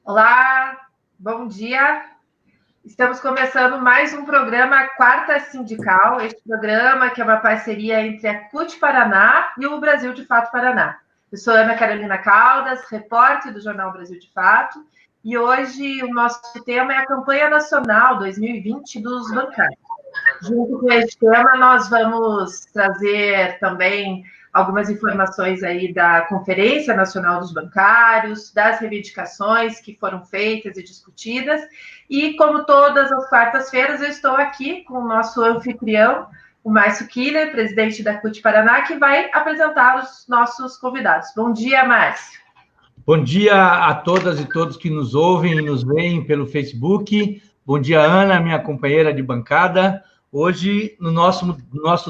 Olá, bom dia. Estamos começando mais um programa Quarta Sindical, este programa que é uma parceria entre a CUT Paraná e o Brasil de Fato Paraná. Eu sou Ana Carolina Caldas, repórter do Jornal Brasil de Fato, e hoje o nosso tema é a campanha nacional 2020 dos bancários. Junto com este tema, nós vamos trazer também algumas informações aí da Conferência Nacional dos Bancários, das reivindicações que foram feitas e discutidas. E, como todas as quartas-feiras, eu estou aqui com o nosso anfitrião, o Márcio Killer, presidente da CUT Paraná, que vai apresentar os nossos convidados. Bom dia, Márcio. Bom dia a todas e todos que nos ouvem e nos veem pelo Facebook. Bom dia, Ana, minha companheira de bancada. Hoje, no nosso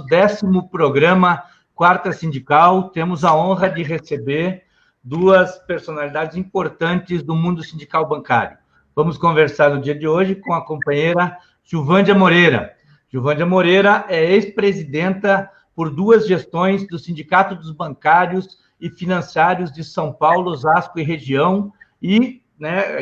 10º programa Quarta Sindical, temos a honra de receber duas personalidades importantes do mundo sindical bancário. Vamos conversar no dia de hoje com a companheira Gilvândia Moreira. Gilvândia Moreira é ex-presidenta por 2 gestões do Sindicato dos Bancários e Financiários de São Paulo, Osasco e região, e,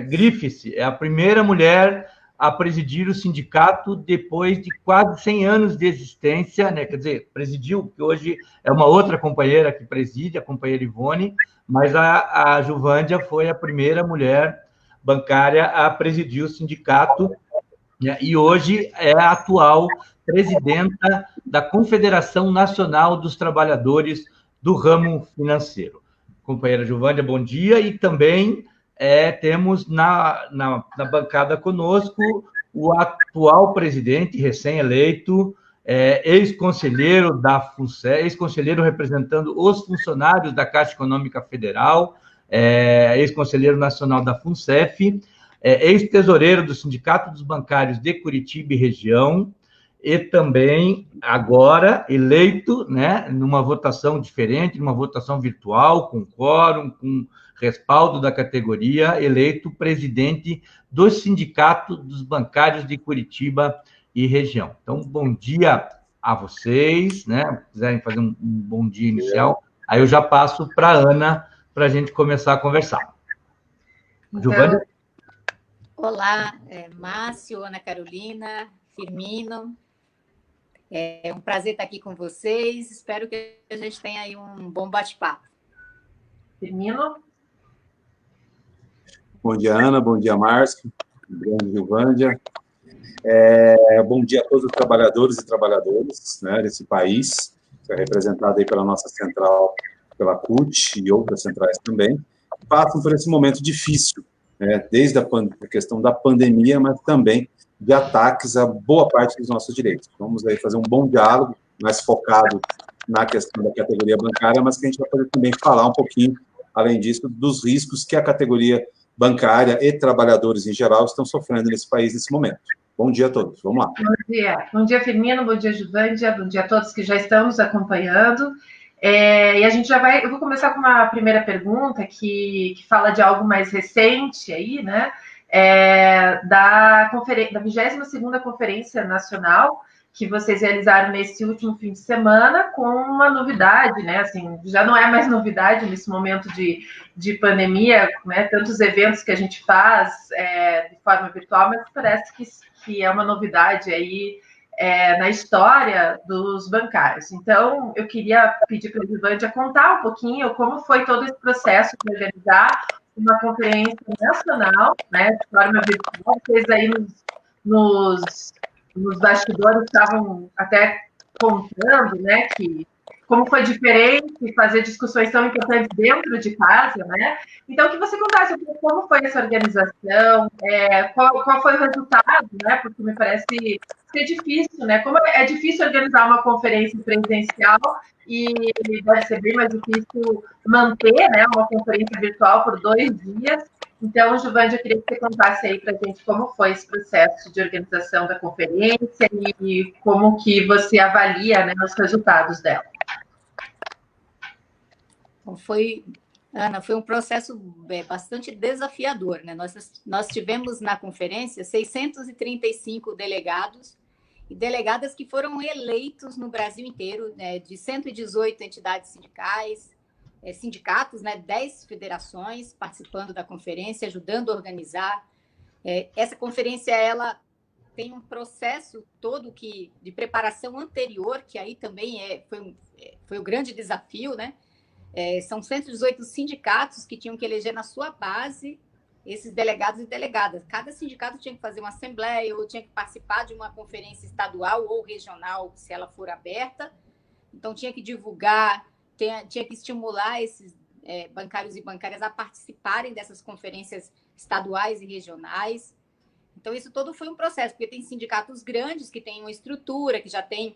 grife-se, é a primeira mulher a presidir o sindicato depois de quase 100 anos de existência, quer dizer, presidiu, que hoje é uma outra companheira que preside, a companheira Ivone, mas a Gilvândia foi a primeira mulher bancária a presidir o sindicato, e hoje é a atual presidenta da Confederação Nacional dos Trabalhadores do Ramo Financeiro. Companheira Gilvândia, bom dia. E também temos na bancada conosco o atual presidente, recém-eleito, ex-conselheiro da FUNCEF, ex-conselheiro representando os funcionários da Caixa Econômica Federal, ex-conselheiro nacional da FUNCEF, ex-tesoureiro do Sindicato dos Bancários de Curitiba e região, e também, agora, eleito, numa votação diferente, numa votação virtual, com quórum, com respaldo da categoria, eleito presidente do Sindicato dos Bancários de Curitiba e região. Então, bom dia a vocês, Se quiserem fazer um bom dia inicial, aí eu já passo para a Ana, para a gente começar a conversar. Gilvândia? Olá, Márcio, Ana Carolina, Firmino. É um prazer estar aqui com vocês. Espero que a gente tenha aí um bom bate-papo. Firmino? Bom dia, Ana. Bom dia, Márcio. Bom dia, Gilvândia. Bom dia a todos os trabalhadores e trabalhadoras desse país, que é representado aí pela nossa central, pela CUT e outras centrais também, que passam por esse momento difícil, desde a questão da pandemia, mas também de ataques a boa parte dos nossos direitos. Vamos aí fazer um bom diálogo, mais focado na questão da categoria bancária, mas que a gente vai poder também falar um pouquinho, além disso, dos riscos que a categoria bancária e trabalhadores em geral estão sofrendo nesse país nesse momento. Bom dia a todos, vamos lá. Bom dia, Firmino, bom dia, Gilvândia, bom dia a todos que já estão nos acompanhando. E a gente eu vou começar com uma primeira pergunta que fala de algo mais recente aí, da 22ª Conferência Nacional, que vocês realizaram nesse último fim de semana, com uma novidade, assim, já não é mais novidade nesse momento de pandemia, tantos eventos que a gente faz de forma virtual, mas parece que é uma novidade aí na história dos bancários. Então, eu queria pedir para a Gilvândia contar um pouquinho como foi todo esse processo de organizar uma conferência nacional, de forma virtual. Vocês aí nos bastidores estavam até contando, que como foi diferente fazer discussões tão importantes dentro de casa, Então, que você contasse como foi essa organização, qual foi o resultado, Porque me parece ser difícil, Como é difícil organizar uma conferência presencial e deve ser bem mais difícil manter, uma conferência virtual por 2 dias. Então, Gilvândia, eu queria que você contasse aí para a gente como foi esse processo de organização da conferência e como que você avalia, os resultados dela. Então, Ana, foi um processo bastante desafiador, Nós tivemos na conferência 635 delegados e delegadas que foram eleitos no Brasil inteiro, de 118 entidades sindicais, sindicatos, né, 10 federações participando da conferência, ajudando a organizar. Essa conferência, ela tem um processo todo de preparação anterior, que aí também foi o grande desafio, né? São 118 sindicatos que tinham que eleger na sua base esses delegados e delegadas. Cada sindicato tinha que fazer uma assembleia ou tinha que participar de uma conferência estadual ou regional, se ela for aberta. Então, tinha que divulgar, tinha que estimular esses bancários e bancárias a participarem dessas conferências estaduais e regionais. Então, isso todo foi um processo, porque tem sindicatos grandes que têm uma estrutura, que já tem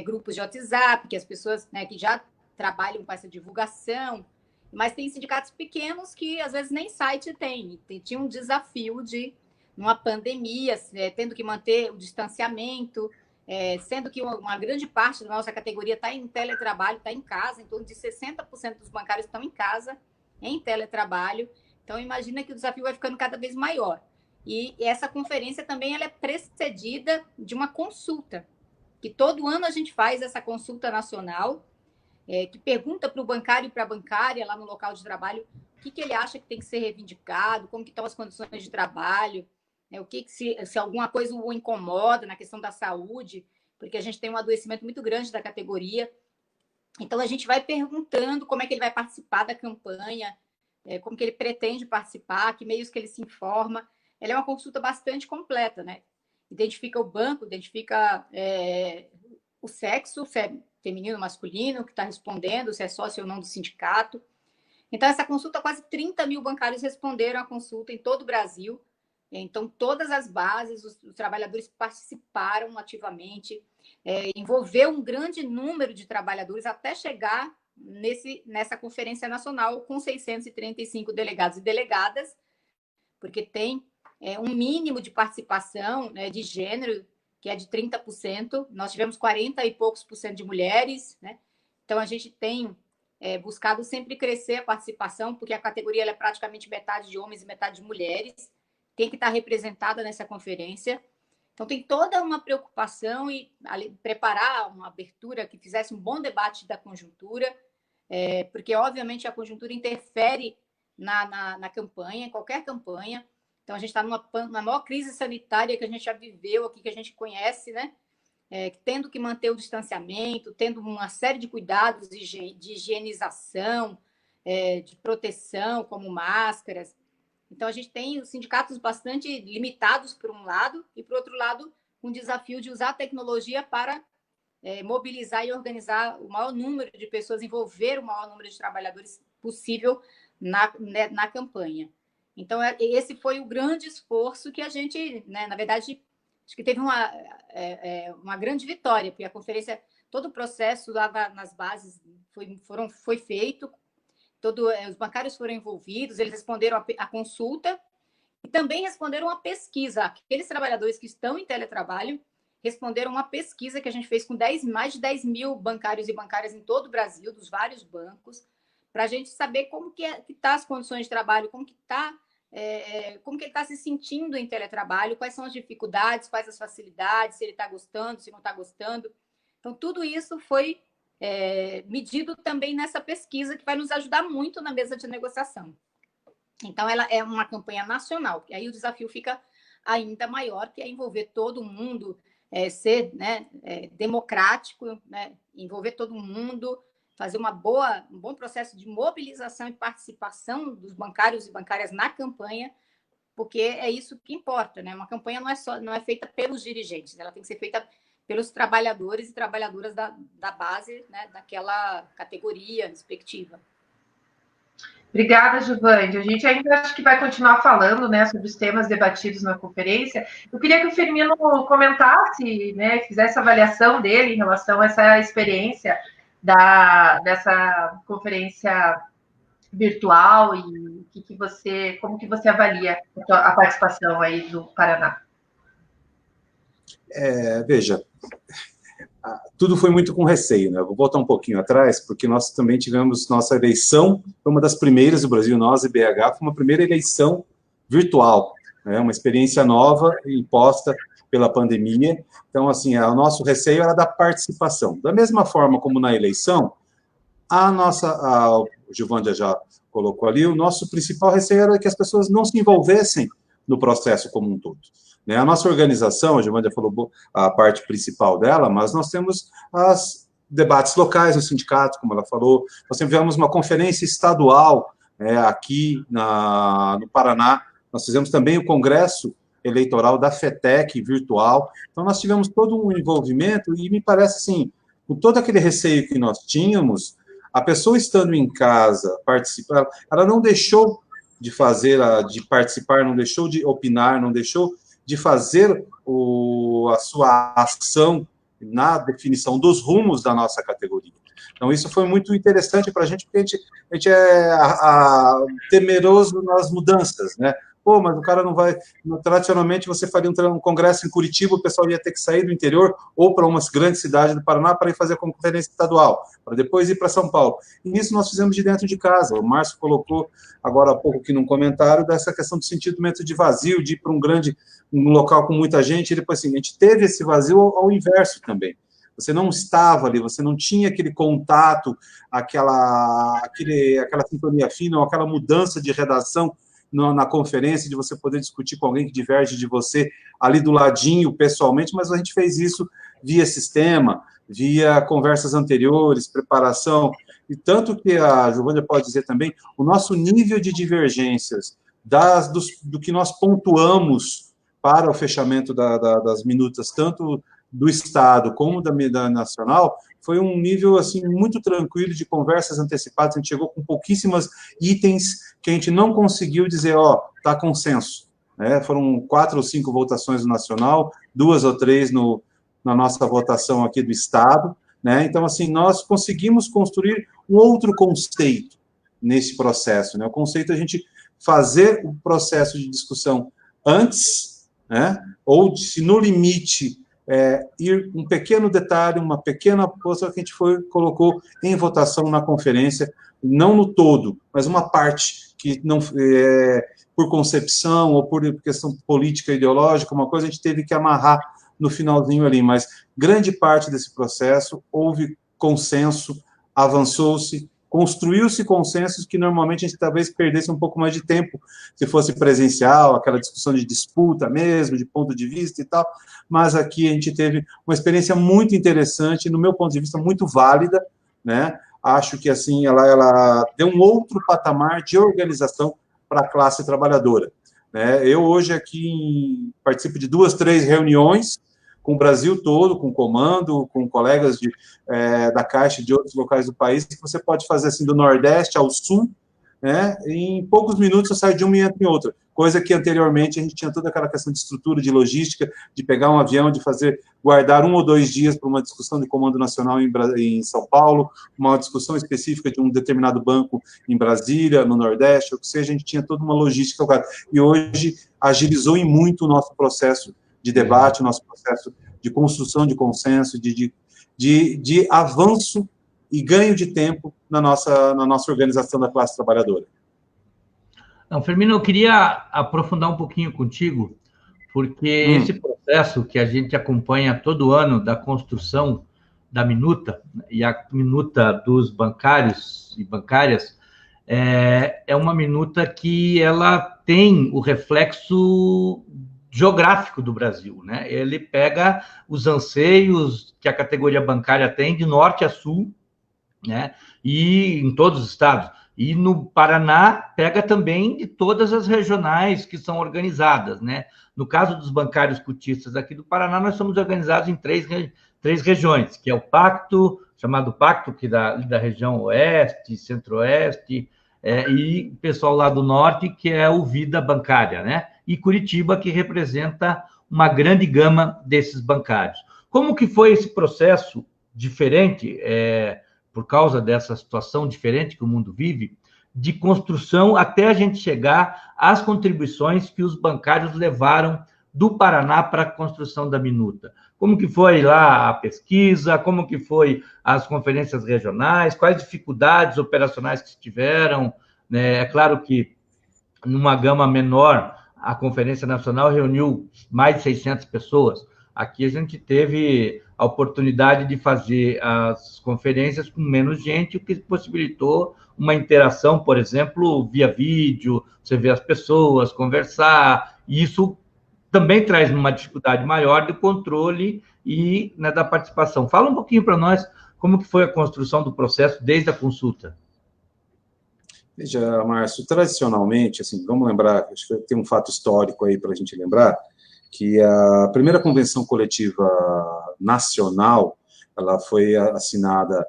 grupos de WhatsApp, que as pessoas, né, que já trabalham com essa divulgação, mas tem sindicatos pequenos que, às vezes, nem site tem. Tinha um desafio numa pandemia, tendo que manter o distanciamento, sendo que uma grande parte da nossa categoria está em teletrabalho, está em casa, em torno de 60% dos bancários estão em casa, em teletrabalho. Então, imagina que o desafio vai ficando cada vez maior. E essa conferência também ela é precedida de uma consulta, que todo ano a gente faz essa consulta nacional, que pergunta para o bancário e para a bancária lá no local de trabalho o que ele acha que tem que ser reivindicado, como que estão as condições de trabalho, se alguma coisa o incomoda na questão da saúde, porque a gente tem um adoecimento muito grande da categoria. Então, a gente vai perguntando como é que ele vai participar da campanha, como que ele pretende participar, que meios que ele se informa. Ela é uma consulta bastante completa, né? Identifica o banco, identifica o sexo, se é feminino ou masculino, que está respondendo, se é sócio ou não do sindicato. Então, essa consulta, quase 30 mil bancários responderam à consulta em todo o Brasil. Então, todas as bases, os trabalhadores participaram ativamente, envolveu um grande número de trabalhadores até chegar nessa conferência nacional com 635 delegados e delegadas, porque tem um mínimo de participação, né, de gênero, que é de 30%. Nós tivemos 40 e poucos por cento de mulheres, né? Então, a gente tem buscado sempre crescer a participação, porque a categoria ela é praticamente metade de homens e metade de mulheres, tem que estar representada nessa conferência. Então, tem toda uma preocupação e preparar uma abertura que fizesse um bom debate da conjuntura, porque, obviamente, a conjuntura interfere na campanha, em qualquer campanha. Então, a gente está na maior crise sanitária que a gente já viveu aqui, que a gente conhece, né? Tendo que manter o distanciamento, tendo uma série de cuidados de higienização, de proteção, como máscaras. Então, a gente tem os sindicatos bastante limitados, por um lado, e, por outro lado, um desafio de usar a tecnologia para mobilizar e organizar o maior número de pessoas, envolver o maior número de trabalhadores possível na campanha. Então, esse foi o grande esforço que a gente, né, na verdade, acho que teve uma grande vitória, porque a conferência, todo o processo lá nas bases foi feito, os bancários foram envolvidos, eles responderam a consulta e também responderam a pesquisa. Aqueles trabalhadores que estão em teletrabalho responderam uma pesquisa que a gente fez com mais de 10 mil bancários e bancárias em todo o Brasil, dos vários bancos, para a gente saber como que tá as condições de trabalho, como que ele está se sentindo em teletrabalho, quais são as dificuldades, quais as facilidades, se ele está gostando, se não está gostando. Então, tudo isso foi medido também nessa pesquisa, que vai nos ajudar muito na mesa de negociação. Então, ela é uma campanha nacional, e aí o desafio fica ainda maior, que é envolver todo mundo, ser, né, democrático, né, envolver todo mundo, fazer um bom processo de mobilização e participação dos bancários e bancárias na campanha, porque é isso que importa, né? Uma campanha não é feita pelos dirigentes, ela tem que ser feita pelos trabalhadores e trabalhadoras da base, né, daquela categoria respectiva. Obrigada, Giovanni. A gente ainda acho que vai continuar falando, né, sobre os temas debatidos na conferência. Eu queria que o Firmino comentasse, né, fizesse a avaliação dele em relação a essa experiência dessa conferência virtual e como que você avalia a participação aí do Paraná. Veja, tudo foi muito com receio, né? Eu vou voltar um pouquinho atrás, porque nós também tivemos nossa eleição, foi uma das primeiras do Brasil, nós, IBH, foi uma primeira eleição virtual, né? Uma experiência nova, imposta pela pandemia. Então, assim, o nosso receio era da participação. Da mesma forma como na eleição, o Gilvândia já colocou ali, o nosso principal receio era que as pessoas não se envolvessem no processo como um todo. A nossa organização, a Gilvândia falou a parte principal dela, mas nós temos as debates locais no sindicato, como ela falou, nós tivemos uma conferência estadual aqui no Paraná, nós fizemos também o congresso eleitoral da FETEC virtual, então nós tivemos todo um envolvimento e me parece assim, com todo aquele receio que nós tínhamos, a pessoa estando em casa, participar, ela não deixou de participar, não deixou de opinar, não deixou de fazer a sua ação na definição dos rumos da nossa categoria. Então, isso foi muito interessante para a gente, porque a gente é temeroso nas mudanças, né? Pô, mas o cara não vai... Tradicionalmente, você faria um congresso em Curitiba, o pessoal ia ter que sair do interior ou para uma grande cidade do Paraná para ir fazer a conferência estadual, para depois ir para São Paulo. E isso nós fizemos de dentro de casa. O Márcio colocou agora há pouco aqui num comentário dessa questão do sentimento de vazio, de ir para um local com muita gente, e depois assim, a gente teve esse vazio ao inverso também. Você não estava ali, você não tinha aquele contato, aquela sintonia fina, ou aquela mudança de redação na conferência, de você poder discutir com alguém que diverge de você ali do ladinho, pessoalmente, mas a gente fez isso via sistema, via conversas anteriores, preparação, e tanto que a Giovânia pode dizer também, o nosso nível de divergências do que nós pontuamos para o fechamento das minutas, tanto do Estado como da Nacional, foi um nível assim muito tranquilo de conversas antecipadas. A gente chegou com pouquíssimas itens que a gente não conseguiu dizer, está consenso. Foram 4 ou 5 votações no Nacional, 2 ou 3 na nossa votação aqui do Estado. Então, assim, nós conseguimos construir um outro conceito nesse processo. O conceito é a gente fazer o processo de discussão antes, ou se no limite ir um pequeno detalhe, uma pequena coisa que a gente colocou em votação na conferência, não no todo, mas uma parte que não por concepção ou por questão política ideológica, uma coisa a gente teve que amarrar no finalzinho ali, mas grande parte desse processo houve consenso, avançou-se, construiu-se consensos que normalmente a gente talvez perdesse um pouco mais de tempo se fosse presencial, aquela discussão de disputa mesmo, de ponto de vista e tal, mas aqui a gente teve uma experiência muito interessante, no meu ponto de vista, muito válida, Acho que, assim, ela deu um outro patamar de organização para a classe trabalhadora, Eu hoje aqui participo de 2, 3 reuniões com o Brasil todo, com o comando, com colegas da Caixa de outros locais do país, que você pode fazer assim do Nordeste ao Sul, em poucos minutos você sai de uma e entra em outra, coisa que anteriormente a gente tinha toda aquela questão de estrutura, de logística, de pegar um avião, de guardar 1 ou 2 dias para uma discussão de comando nacional em São Paulo, uma discussão específica de um determinado banco em Brasília, no Nordeste, ou seja, a gente tinha toda uma logística, e hoje agilizou em muito o nosso processo de debate, o nosso processo de construção de consenso, de avanço e ganho de tempo na nossa organização da classe trabalhadora. Não, Firmino, eu queria aprofundar um pouquinho contigo, porque esse processo que a gente acompanha todo ano da construção da minuta, e a minuta dos bancários e bancárias, é uma minuta que ela tem o reflexo geográfico do Brasil, Ele pega os anseios que a categoria bancária tem de norte a sul, e em todos os estados. E no Paraná, pega também de todas as regionais que são organizadas, No caso dos bancários cotistas aqui do Paraná, nós somos organizados em três regiões, que é o Pacto, chamado Pacto, que da região Oeste, Centro-Oeste, e o pessoal lá do Norte, que é o Vida Bancária, E Curitiba, que representa uma grande gama desses bancários. Como que foi esse processo diferente, por causa dessa situação diferente que o mundo vive, de construção até a gente chegar às contribuições que os bancários levaram do Paraná para a construção da minuta? Como que foi lá a pesquisa? Como que foi as conferências regionais? Quais dificuldades operacionais que tiveram? É claro que, numa gama menor, a Conferência Nacional reuniu mais de 600 pessoas, Aqui a gente teve a oportunidade de fazer as conferências com menos gente, o que possibilitou uma interação, por exemplo, via vídeo, você vê as pessoas, conversar, e isso também traz uma dificuldade maior do controle e, né, da participação. Fala um pouquinho para nós como que foi a construção do processo desde a consulta. Veja, Márcio, tradicionalmente, assim, vamos lembrar, acho que tem um fato histórico aí para a gente lembrar, que a primeira convenção coletiva nacional, ela foi assinada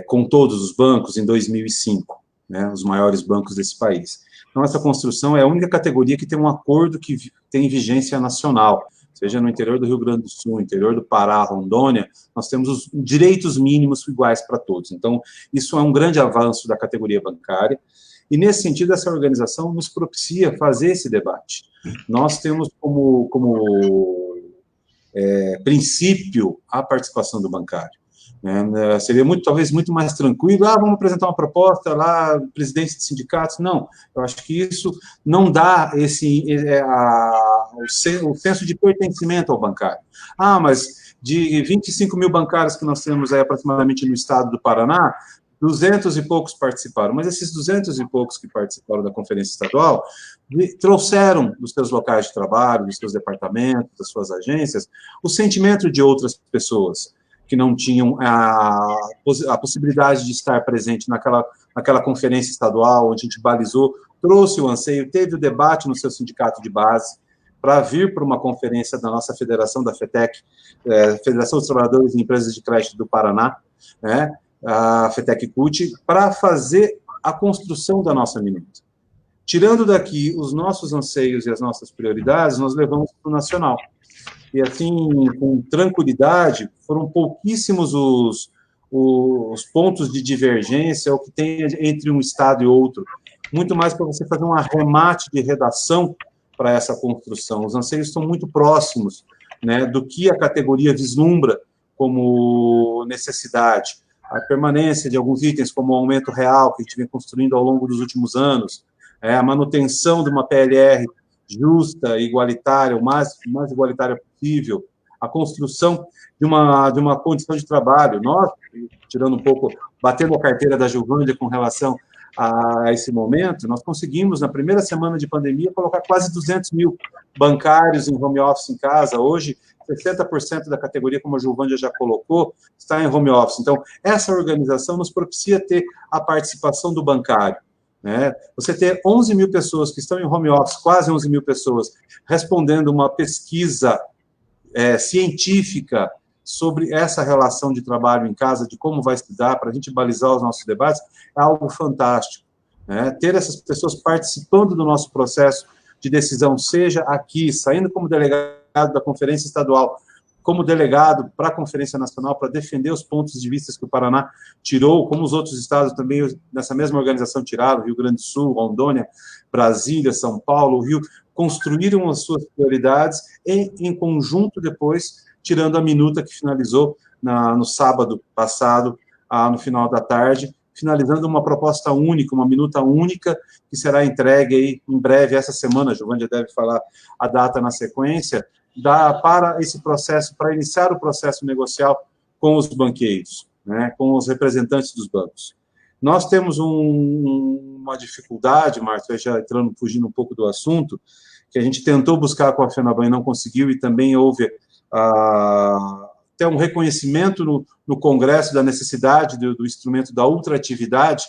com todos os bancos em 2005, né, os maiores bancos desse país. Então, essa construção é a única categoria que tem um acordo que tem vigência nacional, seja no interior do Rio Grande do Sul, interior do Pará, Rondônia, nós temos os direitos mínimos iguais para todos. Então, isso é um grande avanço da categoria bancária, e, nesse sentido, essa organização nos propicia fazer esse debate. Nós temos como princípio a participação do bancário. Né? Seria talvez muito mais tranquilo, vamos apresentar uma proposta lá, presidente de sindicatos. Não, eu acho que isso não dá o senso de pertencimento ao bancário. Mas de 25 mil bancários que nós temos aí aproximadamente no estado do Paraná, 200 e poucos participaram, mas esses 200 e poucos que participaram da conferência estadual trouxeram dos seus locais de trabalho, dos seus departamentos, das suas agências, o sentimento de outras pessoas que não tinham a possibilidade de estar presente naquela conferência estadual, onde a gente balizou, trouxe o anseio, teve o debate no seu sindicato de base, para vir para uma conferência da nossa federação, da FETEC, Federação dos Trabalhadores e Empresas de Crédito do Paraná, né, a FETEC-CUT, para fazer a construção da nossa minuta. Tirando daqui os nossos anseios e as nossas prioridades, nós levamos para o nacional. E, assim, com tranquilidade, foram pouquíssimos os pontos de divergência, o que tem entre um estado e outro. Muito mais para você fazer um arremate de redação para essa construção. Os anseios estão muito próximos, né, do que a categoria vislumbra como necessidade. A permanência de alguns itens, como o aumento real que a gente vem construindo ao longo dos últimos anos, a manutenção de uma PLR justa, igualitária, o mais igualitária possível, a construção de uma condição de trabalho. Nós, tirando um pouco, batendo a carteira da Gilvândia com relação a esse momento, nós conseguimos, na primeira semana de pandemia, colocar quase 200 mil bancários em home office em casa. Hoje, 60% da categoria, como a Gilvândia já colocou, está em home office. Então, essa organização nos propicia ter a participação do bancário. Né? Você ter 11 mil pessoas que estão em home office, quase 11 mil pessoas, respondendo uma pesquisa científica sobre essa relação de trabalho em casa, de como vai se dar, para a gente balizar os nossos debates, é algo fantástico. Né? Ter essas pessoas participando do nosso processo de decisão, seja aqui, saindo como delegado da Conferência Estadual, como delegado para a Conferência Nacional, para defender os pontos de vista que o Paraná tirou, como os outros estados também, nessa mesma organização tiraram, Rio Grande do Sul, Rondônia, Brasília, São Paulo, Rio, construíram as suas prioridades e, em conjunto, depois, tirando a minuta que finalizou no sábado passado, no final da tarde, finalizando uma proposta única, uma minuta única, que será entregue aí em breve, essa semana, a Gilvândia deve falar a data na sequência, para esse processo, para iniciar o processo negocial com os banqueiros, né, com os representantes dos bancos. Nós temos uma dificuldade, Márcio, já fugindo um pouco do assunto, que a gente tentou buscar com a FENABAN e não conseguiu, e também houve até um reconhecimento no Congresso da necessidade do instrumento da ultratividade,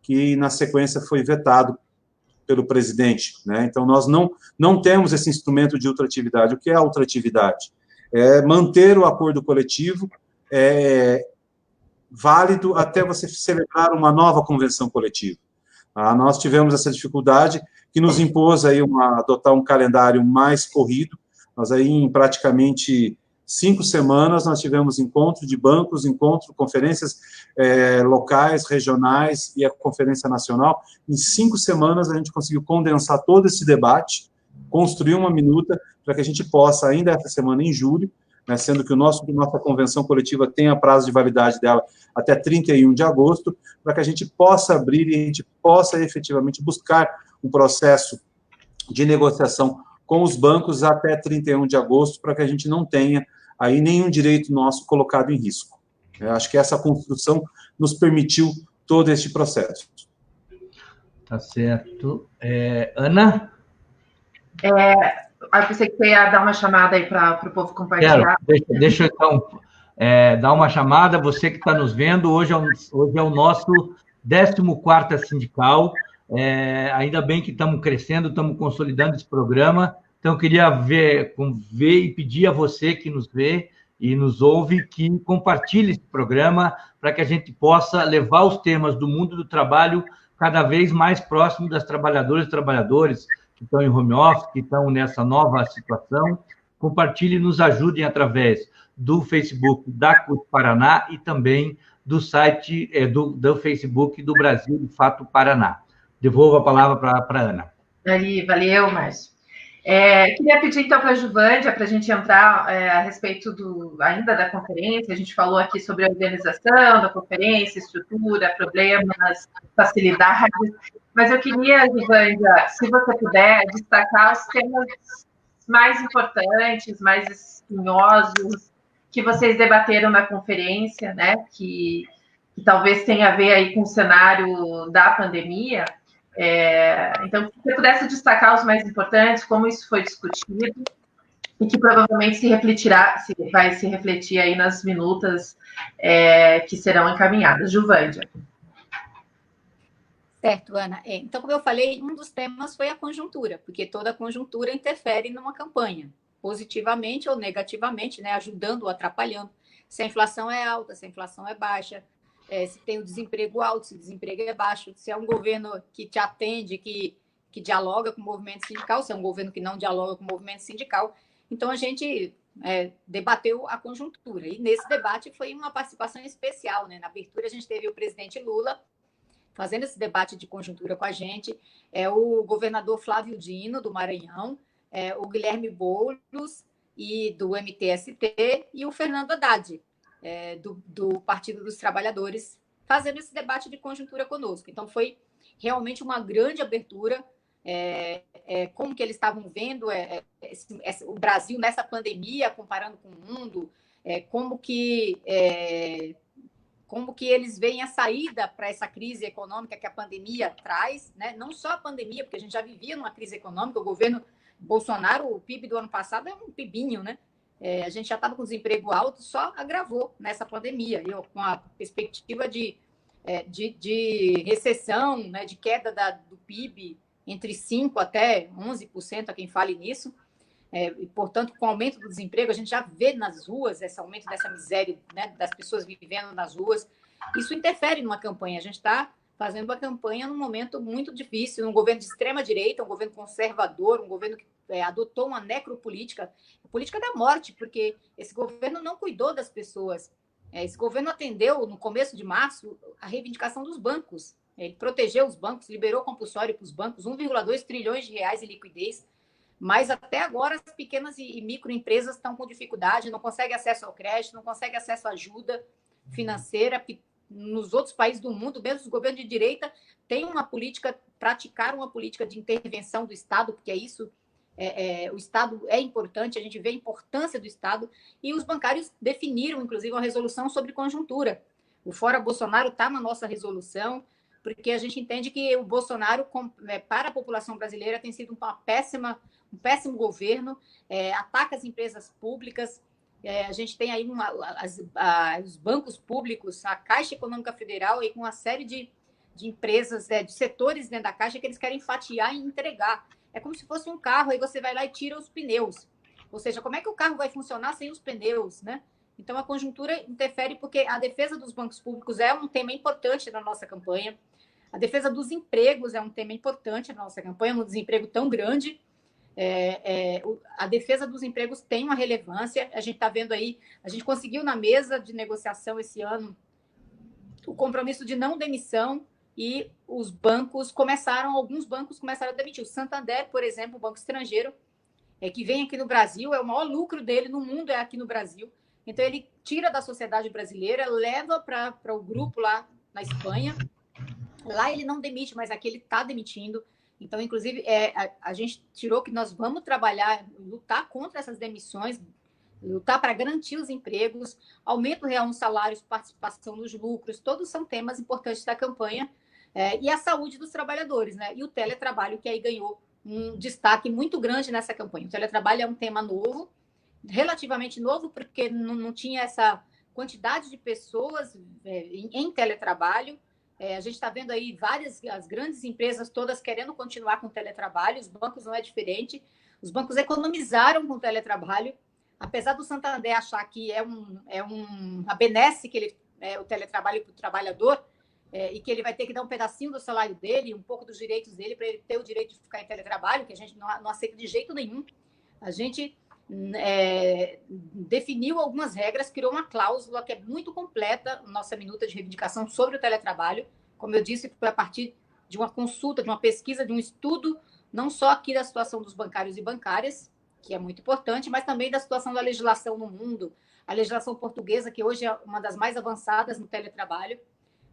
que na sequência foi vetado pelo presidente, né? Então, nós não temos esse instrumento de ultratividade. O que é a ultratividade? É manter o acordo coletivo válido até você celebrar uma nova convenção coletiva. Nós tivemos essa dificuldade que nos impôs aí adotar um calendário mais corrido. Nós aí, em praticamente 5 semanas, nós tivemos encontro de bancos, conferências locais, regionais e a Conferência Nacional. Em 5 semanas, a gente conseguiu condensar todo esse debate, construir uma minuta para que a gente possa, ainda essa semana, em julho, né, sendo que nossa convenção coletiva tem a prazo de validade dela até 31 de agosto, para que a gente possa abrir e a gente possa efetivamente buscar um processo de negociação com os bancos até 31 de agosto, para que a gente não tenha aí nenhum direito nosso colocado em risco. Eu acho que essa construção nos permitiu todo este processo. Tá certo. Ana? Eu pensei que você ia dar uma chamada aí para o povo compartilhar. Deixa eu, então, dar uma chamada. Você que está nos vendo, hoje é o nosso 14º sindical. Ainda bem que estamos crescendo, estamos consolidando esse programa. Então, eu queria ver e pedir a você que nos vê e nos ouve que compartilhe esse programa para que a gente possa levar os temas do mundo do trabalho cada vez mais próximo das trabalhadoras e trabalhadores que estão em home office, que estão nessa nova situação. Compartilhe e nos ajudem através do Facebook da CUT Paraná e também do site do Facebook do Brasil de Fato Paraná. Devolvo a palavra para a Ana. Valeu, Márcio. Queria pedir, então, para a Juvândia, para a gente entrar a respeito ainda da conferência. A gente falou aqui sobre a organização da conferência, estrutura, problemas, facilidades, mas eu queria, Juvândia, se você puder, destacar os temas mais importantes, mais espinhosos, que vocês debateram na conferência, né, que talvez tenha a ver aí com o cenário da pandemia. Então, se você pudesse destacar os mais importantes, como isso foi discutido, e que provavelmente vai se refletir aí nas minutas que serão encaminhadas. Juvândia. Certo, Ana. Então, como eu falei, um dos temas foi a conjuntura, porque toda conjuntura interfere numa campanha, positivamente ou negativamente, né, ajudando ou atrapalhando. Se a inflação é alta, se a inflação é baixa, se tem o desemprego alto, se o desemprego é baixo, se é um governo que te atende, que dialoga com o movimento sindical, se é um governo que não dialoga com o movimento sindical. Então, a gente debateu a conjuntura. E nesse debate foi uma participação especial, né? Na abertura, a gente teve o presidente Lula fazendo esse debate de conjuntura com a gente, o governador Flávio Dino, do Maranhão, o Guilherme Boulos, do MTST, e o Fernando Haddad, do Partido dos Trabalhadores, fazendo esse debate de conjuntura conosco. Então, foi realmente uma grande abertura, como que eles estavam vendo o Brasil nessa pandemia, comparando com o mundo, como que eles veem a saída para essa crise econômica que a pandemia traz, né? Não só a pandemia, porque a gente já vivia numa crise econômica, o governo Bolsonaro, o PIB do ano passado é um PIBinho, né? A gente já estava com desemprego alto, só agravou nessa pandemia, com a perspectiva de recessão, né, de queda do PIB entre 5% até 11%, a quem fale nisso. E, portanto, com o aumento do desemprego, a gente já vê nas ruas esse aumento dessa miséria, né, das pessoas vivendo nas ruas. Isso interfere numa campanha. A gente está fazendo uma campanha num momento muito difícil, num governo de extrema-direita, um governo conservador, um governo que adotou uma necropolítica, política da morte, porque esse governo não cuidou das pessoas. Esse governo atendeu, no começo de março, a reivindicação dos bancos. Ele protegeu os bancos, liberou compulsório para os bancos, 1,2 trilhões de reais em liquidez. Mas até agora as pequenas e microempresas estão com dificuldade, não conseguem acesso ao crédito, não conseguem acesso à ajuda financeira. Nos outros países do mundo, mesmo os governos de direita têm praticaram uma política de intervenção do Estado, porque o Estado é importante, a gente vê a importância do Estado, e os bancários definiram, inclusive, uma resolução sobre conjuntura. O Fora Bolsonaro está na nossa resolução, porque a gente entende que o Bolsonaro, para a população brasileira, tem sido um péssimo governo, ataca as empresas públicas. A gente tem aí os bancos públicos, a Caixa Econômica Federal, e com uma série de empresas, de setores dentro da Caixa que eles querem fatiar e entregar. É como se fosse um carro, aí você vai lá e tira os pneus. Ou seja, como é que o carro vai funcionar sem os pneus, né? Então, a conjuntura interfere porque a defesa dos bancos públicos é um tema importante na nossa campanha. A defesa dos empregos é um tema importante na nossa campanha, um desemprego tão grande. A defesa dos empregos tem uma relevância. A gente está vendo aí, a gente conseguiu na mesa de negociação esse ano o compromisso de não demissão, e alguns bancos começaram a demitir. O Santander, por exemplo, o banco estrangeiro, que vem aqui no Brasil, o maior lucro dele no mundo é aqui no Brasil. Então, ele tira da sociedade brasileira, leva para o grupo lá na Espanha. Lá ele não demite, mas aqui ele está demitindo. Então, inclusive, a gente tirou que nós vamos trabalhar, lutar contra essas demissões, lutar para garantir os empregos, aumento real nos salários, participação nos lucros, todos são temas importantes da campanha, e a saúde dos trabalhadores, né? E o teletrabalho, que aí ganhou um destaque muito grande nessa campanha. O teletrabalho é um tema novo, relativamente novo, porque não tinha essa quantidade de pessoas em teletrabalho. A gente está vendo aí as grandes empresas todas querendo continuar com o teletrabalho, os bancos não é diferente. Os bancos economizaram com o teletrabalho, apesar do Santander achar que a benesse que o teletrabalho para o trabalhador, e que ele vai ter que dar um pedacinho do salário dele, um pouco dos direitos dele, para ele ter o direito de ficar em teletrabalho, que a gente não aceita de jeito nenhum. A gente definiu algumas regras, criou uma cláusula que é muito completa, nossa minuta de reivindicação sobre o teletrabalho. Como eu disse, foi a partir de uma consulta, de uma pesquisa, de um estudo, não só aqui da situação dos bancários e bancárias, que é muito importante, mas também da situação da legislação no mundo, a legislação portuguesa, que hoje é uma das mais avançadas no teletrabalho.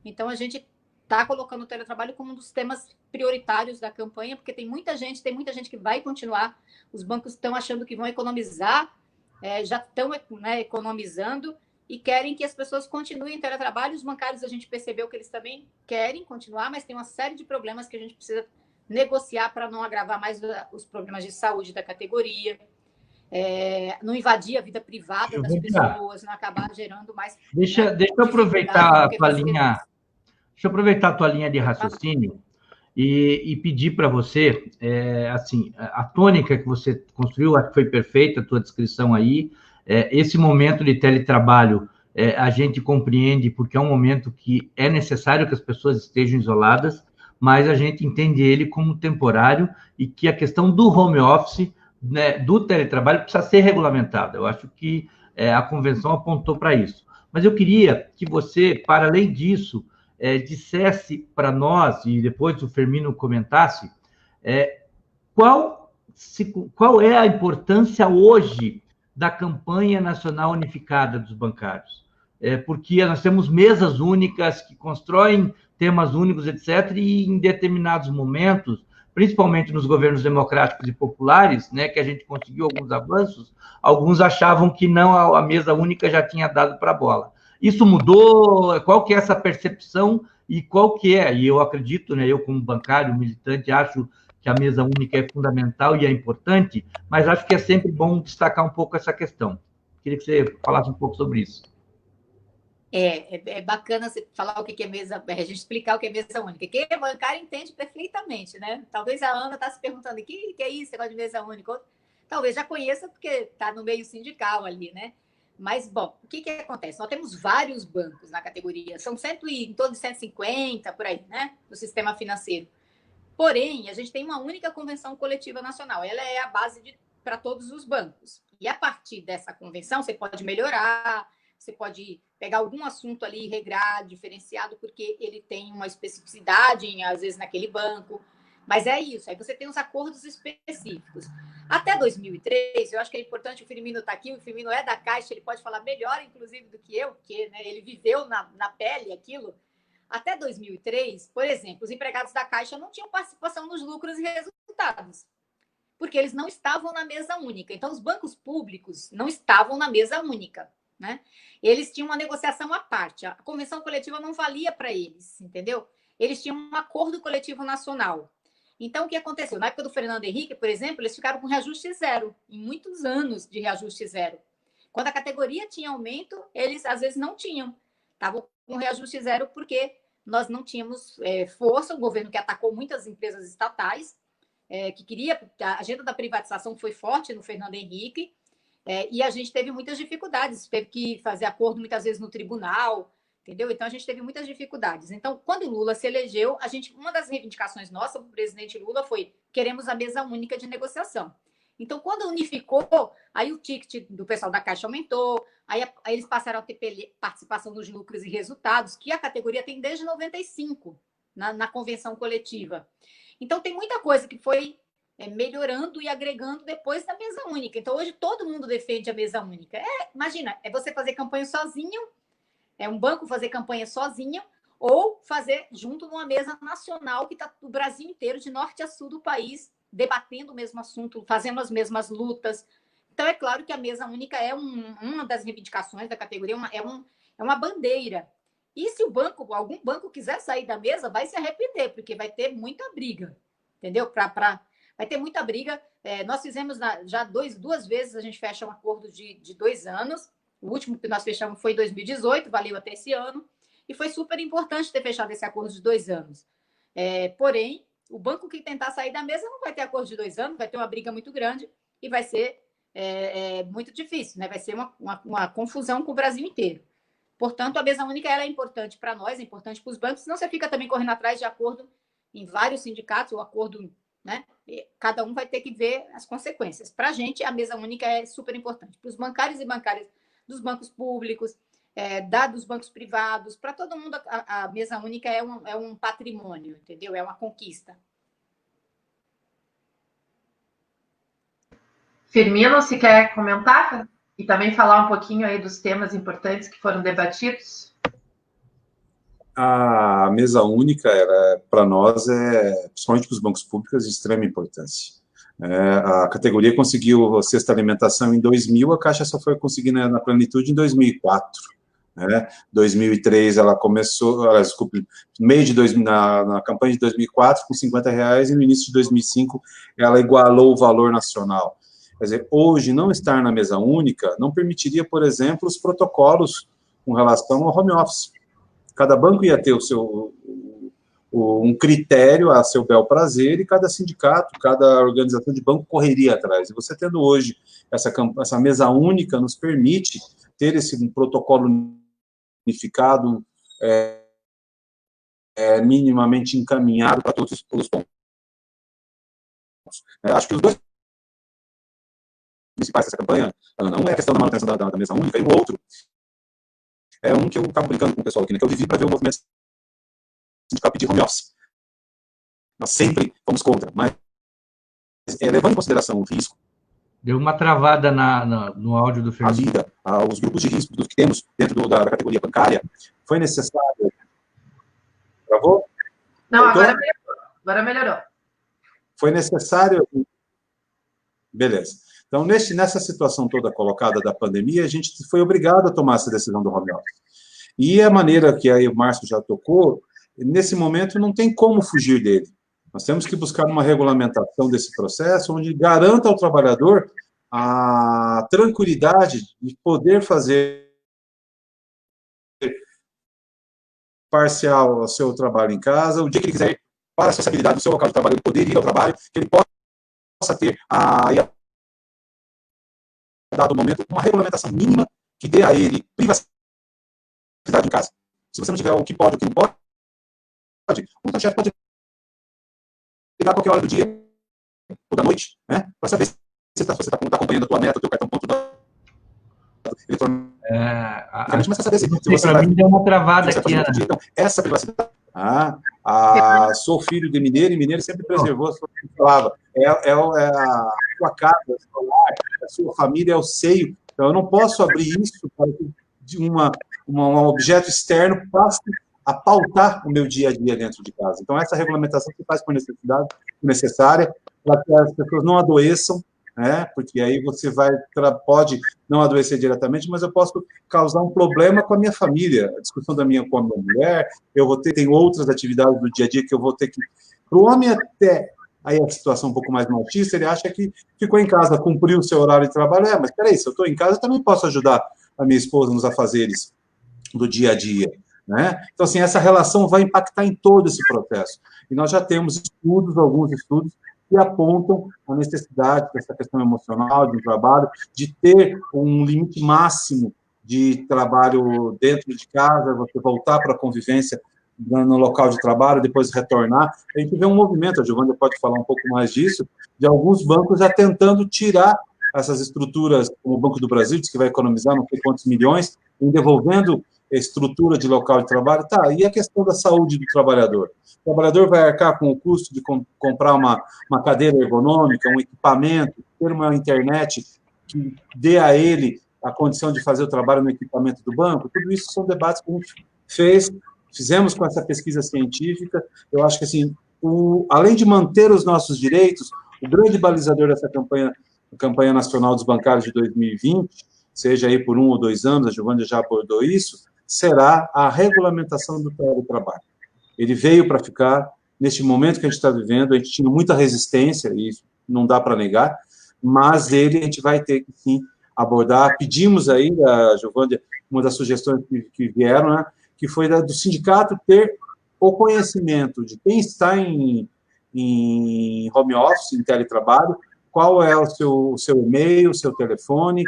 Então, a gente está colocando o teletrabalho como um dos temas prioritários da campanha, porque tem muita gente que vai continuar. Os bancos estão achando que vão economizar, já estão economizando e querem que as pessoas continuem em teletrabalho. Os bancários, a gente percebeu que eles também querem continuar, mas tem uma série de problemas que a gente precisa negociar para não agravar mais os problemas de saúde da categoria, não invadir a vida privada das pessoas, não acabar gerando mais... Deixa eu aproveitar a tua linha... Deixa eu aproveitar a tua linha de raciocínio e pedir para você, assim, a tônica que você construiu, acho que foi perfeita a tua descrição aí. Esse momento de teletrabalho, a gente compreende porque é um momento que é necessário que as pessoas estejam isoladas, mas a gente entende ele como temporário e que a questão do home office, né, do teletrabalho, precisa ser regulamentada. Eu acho que a convenção apontou para isso. Mas eu queria que você, para além disso, dissesse para nós, e depois o Firmino comentasse, qual é a importância hoje da campanha nacional unificada dos bancários? Porque nós temos mesas únicas que constroem temas únicos, etc., e em determinados momentos, principalmente nos governos democráticos e populares, né, que a gente conseguiu alguns avanços, alguns achavam que não, a mesa única já tinha dado para a bola. Isso mudou? Qual que é essa percepção e qual que é? E eu acredito, né, eu como bancário, militante, acho que a mesa única é fundamental e é importante, mas acho que é sempre bom destacar um pouco essa questão. Queria que você falasse um pouco sobre isso. É bacana você falar o que é mesa, a gente explicar o que é mesa única. Quem é bancário entende perfeitamente, né? Talvez a Ana está se perguntando o que é isso, negócio de mesa única. Talvez já conheça, porque está no meio sindical ali, né? Mas, bom, o que acontece? Nós temos vários bancos na categoria, são em torno de 150, por aí, né? No sistema financeiro. Porém, a gente tem uma única convenção coletiva nacional. Ela é a base para todos os bancos. E a partir dessa convenção, você pode melhorar, você pode pegar algum assunto ali, regrar, diferenciado, porque ele tem uma especificidade, às vezes, naquele banco. Mas é isso, aí você tem os acordos específicos. Até 2003, eu acho que é importante, o Firmino está aqui, o Firmino é da Caixa, ele pode falar melhor, inclusive, do que eu, porque, né, ele viveu na pele aquilo. Até 2003, por exemplo, os empregados da Caixa não tinham participação nos lucros e resultados, porque eles não estavam na mesa única. Então, os bancos públicos não estavam na mesa única, né? Eles tinham uma negociação à parte. A convenção coletiva não valia para eles, entendeu? Eles tinham um acordo coletivo nacional. Então, o que aconteceu? Na época do Fernando Henrique, por exemplo, eles ficaram com reajuste zero, em muitos anos de reajuste zero. Quando a categoria tinha aumento, eles, às vezes, não tinham. Estavam com reajuste zero porque nós não tínhamos força, o governo que atacou muitas empresas estatais, que queria... A agenda da privatização foi forte no Fernando Henrique, e a gente teve muitas dificuldades, teve que fazer acordo muitas vezes no tribunal, entendeu? Então, a gente teve muitas dificuldades. Então, quando o Lula se elegeu, uma das reivindicações nossas para o presidente Lula foi: queremos a mesa única de negociação. Então, quando unificou, aí o ticket do pessoal da Caixa aumentou, aí eles passaram a ter participação nos lucros e resultados, que a categoria tem desde 95, na convenção coletiva. Então, tem muita coisa que foi melhorando e agregando depois da mesa única. Então, hoje, todo mundo defende a mesa única. Imagina, é você fazer campanha sozinho, um banco fazer campanha sozinho, ou fazer junto numa mesa nacional que está o Brasil inteiro, de norte a sul do país, debatendo o mesmo assunto, fazendo as mesmas lutas. Então, é claro que a mesa única é uma das reivindicações da categoria, é uma bandeira. E se algum banco quiser sair da mesa, vai se arrepender, porque vai ter muita briga, entendeu? Vai ter muita briga. Nós fizemos já duas vezes, a gente fecha um acordo de 2 anos. O último que nós fechamos foi em 2018, valeu até esse ano. E foi super importante ter fechado esse acordo de 2 anos. Porém, o banco que tentar sair da mesa não vai ter acordo de 2 anos, vai ter uma briga muito grande e vai ser muito difícil, né? Vai ser uma confusão com o Brasil inteiro. Portanto, a mesa única ela é importante para nós, é importante para os bancos, senão você fica também correndo atrás de acordo em vários sindicatos, o acordo, né? Cada um vai ter que ver as consequências. Para a gente, a mesa única é super importante. Para os bancários e bancárias dos bancos públicos, dos bancos privados, para todo mundo, a mesa única é um patrimônio, entendeu? É uma conquista. Firmino, se quer comentar? E também falar um pouquinho aí dos temas importantes que foram debatidos? A mesa única, para nós, principalmente para os bancos públicos, de extrema importância. A categoria conseguiu a cesta alimentação em 2000, a Caixa só foi conseguir na plenitude em 2004. 2003 ela começou, desculpe, meio de 2000, na campanha de 2004 com R$50 e no início de 2005 ela igualou o valor nacional. Quer dizer, hoje não estar na mesa única não permitiria, por exemplo, os protocolos com relação ao home office. Cada banco ia ter um critério a seu bel prazer e cada sindicato, cada organização de banco correria atrás. E você tendo hoje essa mesa única nos permite ter esse protocolo unificado, minimamente encaminhado para todos os pontos. Acho que os dois principais dessa campanha não é a questão da manutenção da mesa única, e o outro é um que eu acabo brincando com o pessoal aqui, né, que eu vivi para ver o movimento sindical pedir home office. Nós sempre fomos contra, mas levando em consideração o risco. Deu uma travada no áudio do Fernando. A vida, os grupos de risco que temos dentro da categoria bancária, foi necessário. Travou? Não, agora melhorou. Foi necessário. Beleza. Então, nessa situação toda colocada da pandemia, a gente foi obrigado a tomar essa decisão do home office. E a maneira que aí o Márcio já tocou, nesse momento não tem como fugir dele. Nós temos que buscar uma regulamentação desse processo, onde garanta ao trabalhador a tranquilidade de poder fazer parcial o seu trabalho em casa, o dia que ele quiser ir para a acessibilidade do seu local de trabalho, ele poder ir ao trabalho, que ele possa ter dado momento, uma regulamentação mínima que dê a ele privacidade em casa. Se você não tiver o que pode, o que não pode, o chefe pode ligar a qualquer hora do dia ou da noite, né, para saber se você está acompanhando a tua meta, o teu cartão ponto eletrônico. Mas saber se você para mim deu uma travada aqui. Então, essa privacidade. Sou filho de mineiro, e mineiro sempre preservou a sua palavra. A sua casa, o seu lar, a sua família é o seio. Então, eu não posso abrir isso para que um objeto externo passe a pautar o meu dia a dia dentro de casa. Então, essa regulamentação se faz por necessidade necessária, para que as pessoas não adoeçam, porque aí você pode não adoecer diretamente, mas eu posso causar um problema com a minha família, a discussão com a minha mulher, tem outras atividades do dia a dia que eu vou ter que... Para o homem até, aí a situação um pouco mais machista, ele acha que ficou em casa, cumpriu o seu horário de trabalho, mas peraí, se eu estou em casa, eu também posso ajudar a minha esposa nos afazeres do dia a dia, né? Então, assim, essa relação vai impactar em todo esse processo. E nós já temos alguns estudos, que apontam a necessidade dessa questão emocional, de trabalho, de ter um limite máximo de trabalho dentro de casa, você voltar para a convivência no local de trabalho, depois retornar. A gente vê um movimento, a Giovana pode falar um pouco mais disso, de alguns bancos já tentando tirar essas estruturas, como o Banco do Brasil, diz que vai economizar não sei quantos milhões, em devolvendo a estrutura de local de trabalho. Tá, e a questão da saúde do trabalhador? O trabalhador vai arcar com o custo de comprar uma cadeira ergonômica, um equipamento, ter uma internet que dê a ele a condição de fazer o trabalho no equipamento do banco? Tudo isso são debates que a gente fez fizemos com essa pesquisa científica. Eu acho que, assim, além de manter os nossos direitos, o grande balizador dessa campanha nacional dos bancários de 2020, seja aí por 1 ou 2 anos, a Giovândia já abordou isso, será a regulamentação do teletrabalho. Ele veio para ficar. Neste momento que a gente está vivendo, a gente tinha muita resistência, e não dá para negar, mas a gente vai ter que, sim, abordar. Pedimos aí, a Giovândia, uma das sugestões que vieram, né, que foi do sindicato ter o conhecimento de quem está em home office, em teletrabalho, qual é o seu e-mail, o seu telefone.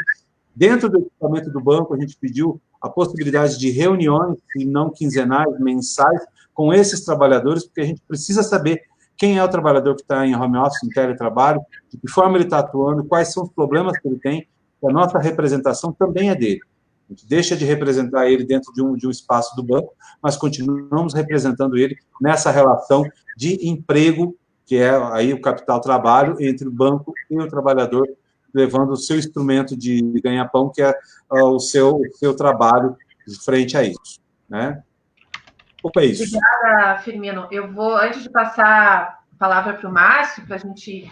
Dentro do equipamento do banco, a gente pediu a possibilidade de reuniões, e não quinzenais, mensais, com esses trabalhadores, porque a gente precisa saber quem é o trabalhador que está em home office, em teletrabalho, de que forma ele está atuando, quais são os problemas que ele tem, que a nossa representação também é dele. A gente deixa de representar ele dentro de um espaço do banco, mas continuamos representando ele nessa relação de emprego, que é aí o capital-trabalho, entre o banco e o trabalhador, levando o seu instrumento de ganha-pão, que é o seu trabalho frente a isso, né? É isso. Obrigada, Firmino. Eu vou, antes de passar a palavra para o Márcio, para a gente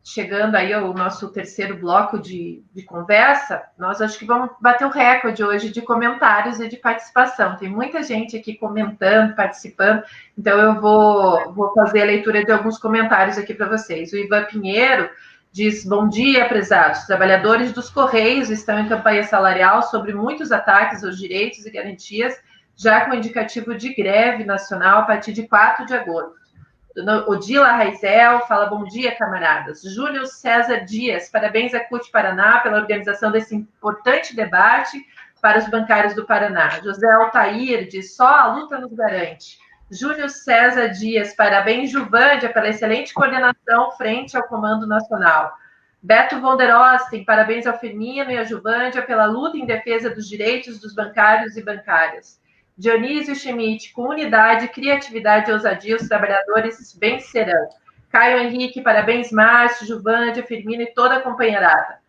chegando aí ao nosso terceiro bloco de conversa, nós acho que vamos bater o recorde hoje de comentários e de participação. Tem muita gente aqui comentando, participando, então eu vou fazer a leitura de alguns comentários aqui para vocês. O Ivan Pinheiro diz: bom dia, prezados. Trabalhadores dos Correios estão em campanha salarial sobre muitos ataques aos direitos e garantias, já com indicativo de greve nacional a partir de 4 de agosto. Odila Raizel fala: bom dia, camaradas. Júlio César Dias: parabéns à CUT Paraná pela organização desse importante debate para os bancários do Paraná. José Altair diz: só a luta nos garante. Júlio César Dias: parabéns, Giovândia, pela excelente coordenação frente ao Comando Nacional. Beto von der Osten: parabéns ao Firmino e à Giovândia pela luta em defesa dos direitos dos bancários e bancárias. Dionísio Schmidt: com unidade, criatividade e ousadia, os trabalhadores vencerão. Caio Henrique: parabéns, Márcio, Giovândia, Firmino e toda a companheirada.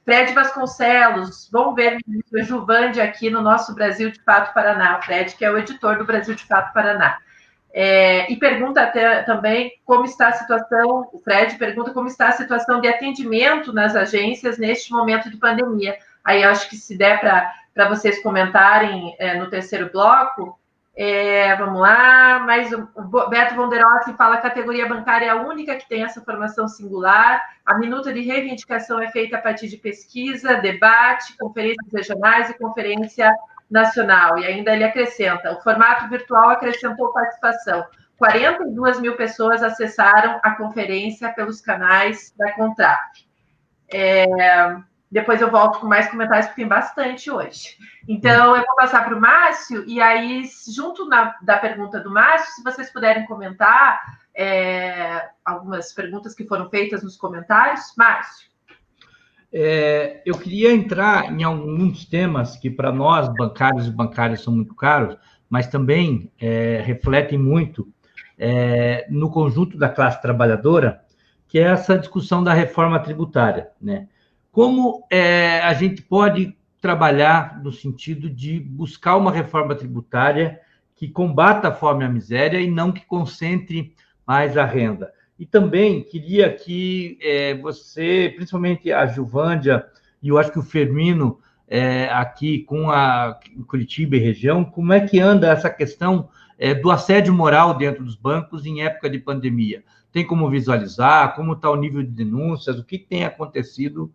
Fred Vasconcelos: vamos ver a Giovândia aqui no nosso Brasil de Fato Paraná. O Fred, que é o editor do Brasil de Fato Paraná. E pergunta também como está a situação, o Fred pergunta como está a situação de atendimento nas agências neste momento de pandemia. Aí eu acho que se der para vocês comentarem no terceiro bloco, vamos lá, mas o Beto von der Osten fala: a categoria bancária é a única que tem essa formação singular, a minuta de reivindicação é feita a partir de pesquisa, debate, conferências regionais e conferência nacional. E ainda ele acrescenta: o formato virtual acrescentou participação. 42 mil pessoas acessaram a conferência pelos canais da Contrap. Depois eu volto com mais comentários, porque tem bastante hoje. Então, eu vou passar para o Márcio, e aí, junto da pergunta do Márcio, se vocês puderem comentar algumas perguntas que foram feitas nos comentários. Márcio. Eu queria entrar em alguns temas que, para nós, bancários e bancárias, são muito caros, mas também refletem muito no conjunto da classe trabalhadora, que é essa discussão da reforma tributária, né? Como a gente pode trabalhar no sentido de buscar uma reforma tributária que combata a fome e a miséria e não que concentre mais a renda. E também queria que você, principalmente a Giovândia, e eu acho que o Firmino, aqui com a Curitiba e região, como é que anda essa questão do assédio moral dentro dos bancos em época de pandemia? Tem como visualizar? Como está o nível de denúncias? O que tem acontecido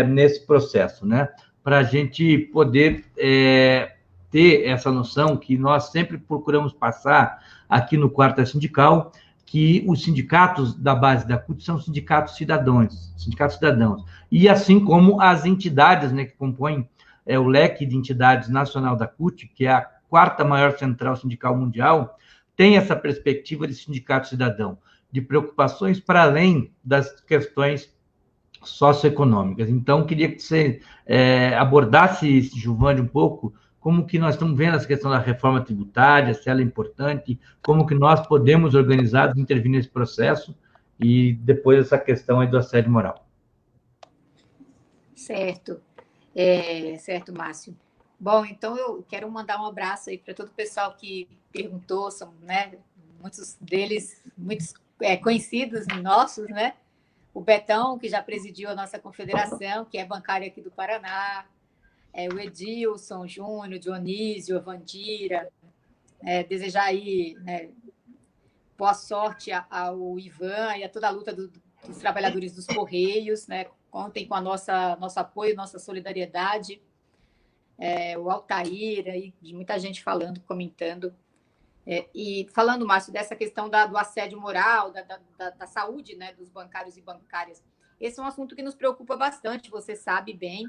nesse processo, né? Para a gente poder ter essa noção que nós sempre procuramos passar aqui no Quarta Sindical, que os sindicatos da base da CUT são sindicatos cidadãos, e assim como as entidades, né, que compõem o leque de entidades nacional da CUT, que é a 4ª maior central sindical mundial, tem essa perspectiva de sindicato cidadão, de preocupações para além das questões socioeconômicas. Então, queria que você abordasse, Giovândia, um pouco como que nós estamos vendo essa questão da reforma tributária, se ela é importante, como que nós podemos, organizados, intervir nesse processo, e depois essa questão aí do assédio moral. Certo. Certo, Márcio. Bom, então eu quero mandar um abraço aí para todo o pessoal que perguntou, são, né, muitos deles, muitos conhecidos nossos, né? O Betão, que já presidiu a nossa confederação, que é bancário aqui do Paraná, o Edilson Júnior, Dionísio, a Vandira, desejar aí, né, boa sorte ao Ivan e a toda a luta dos trabalhadores dos Correios, né? Contem com nosso apoio, nossa solidariedade. O Altair, aí, de muita gente falando, comentando. E falando, Márcio, dessa questão do assédio moral, da saúde, né, dos bancários e bancárias, esse é um assunto que nos preocupa bastante, você sabe bem.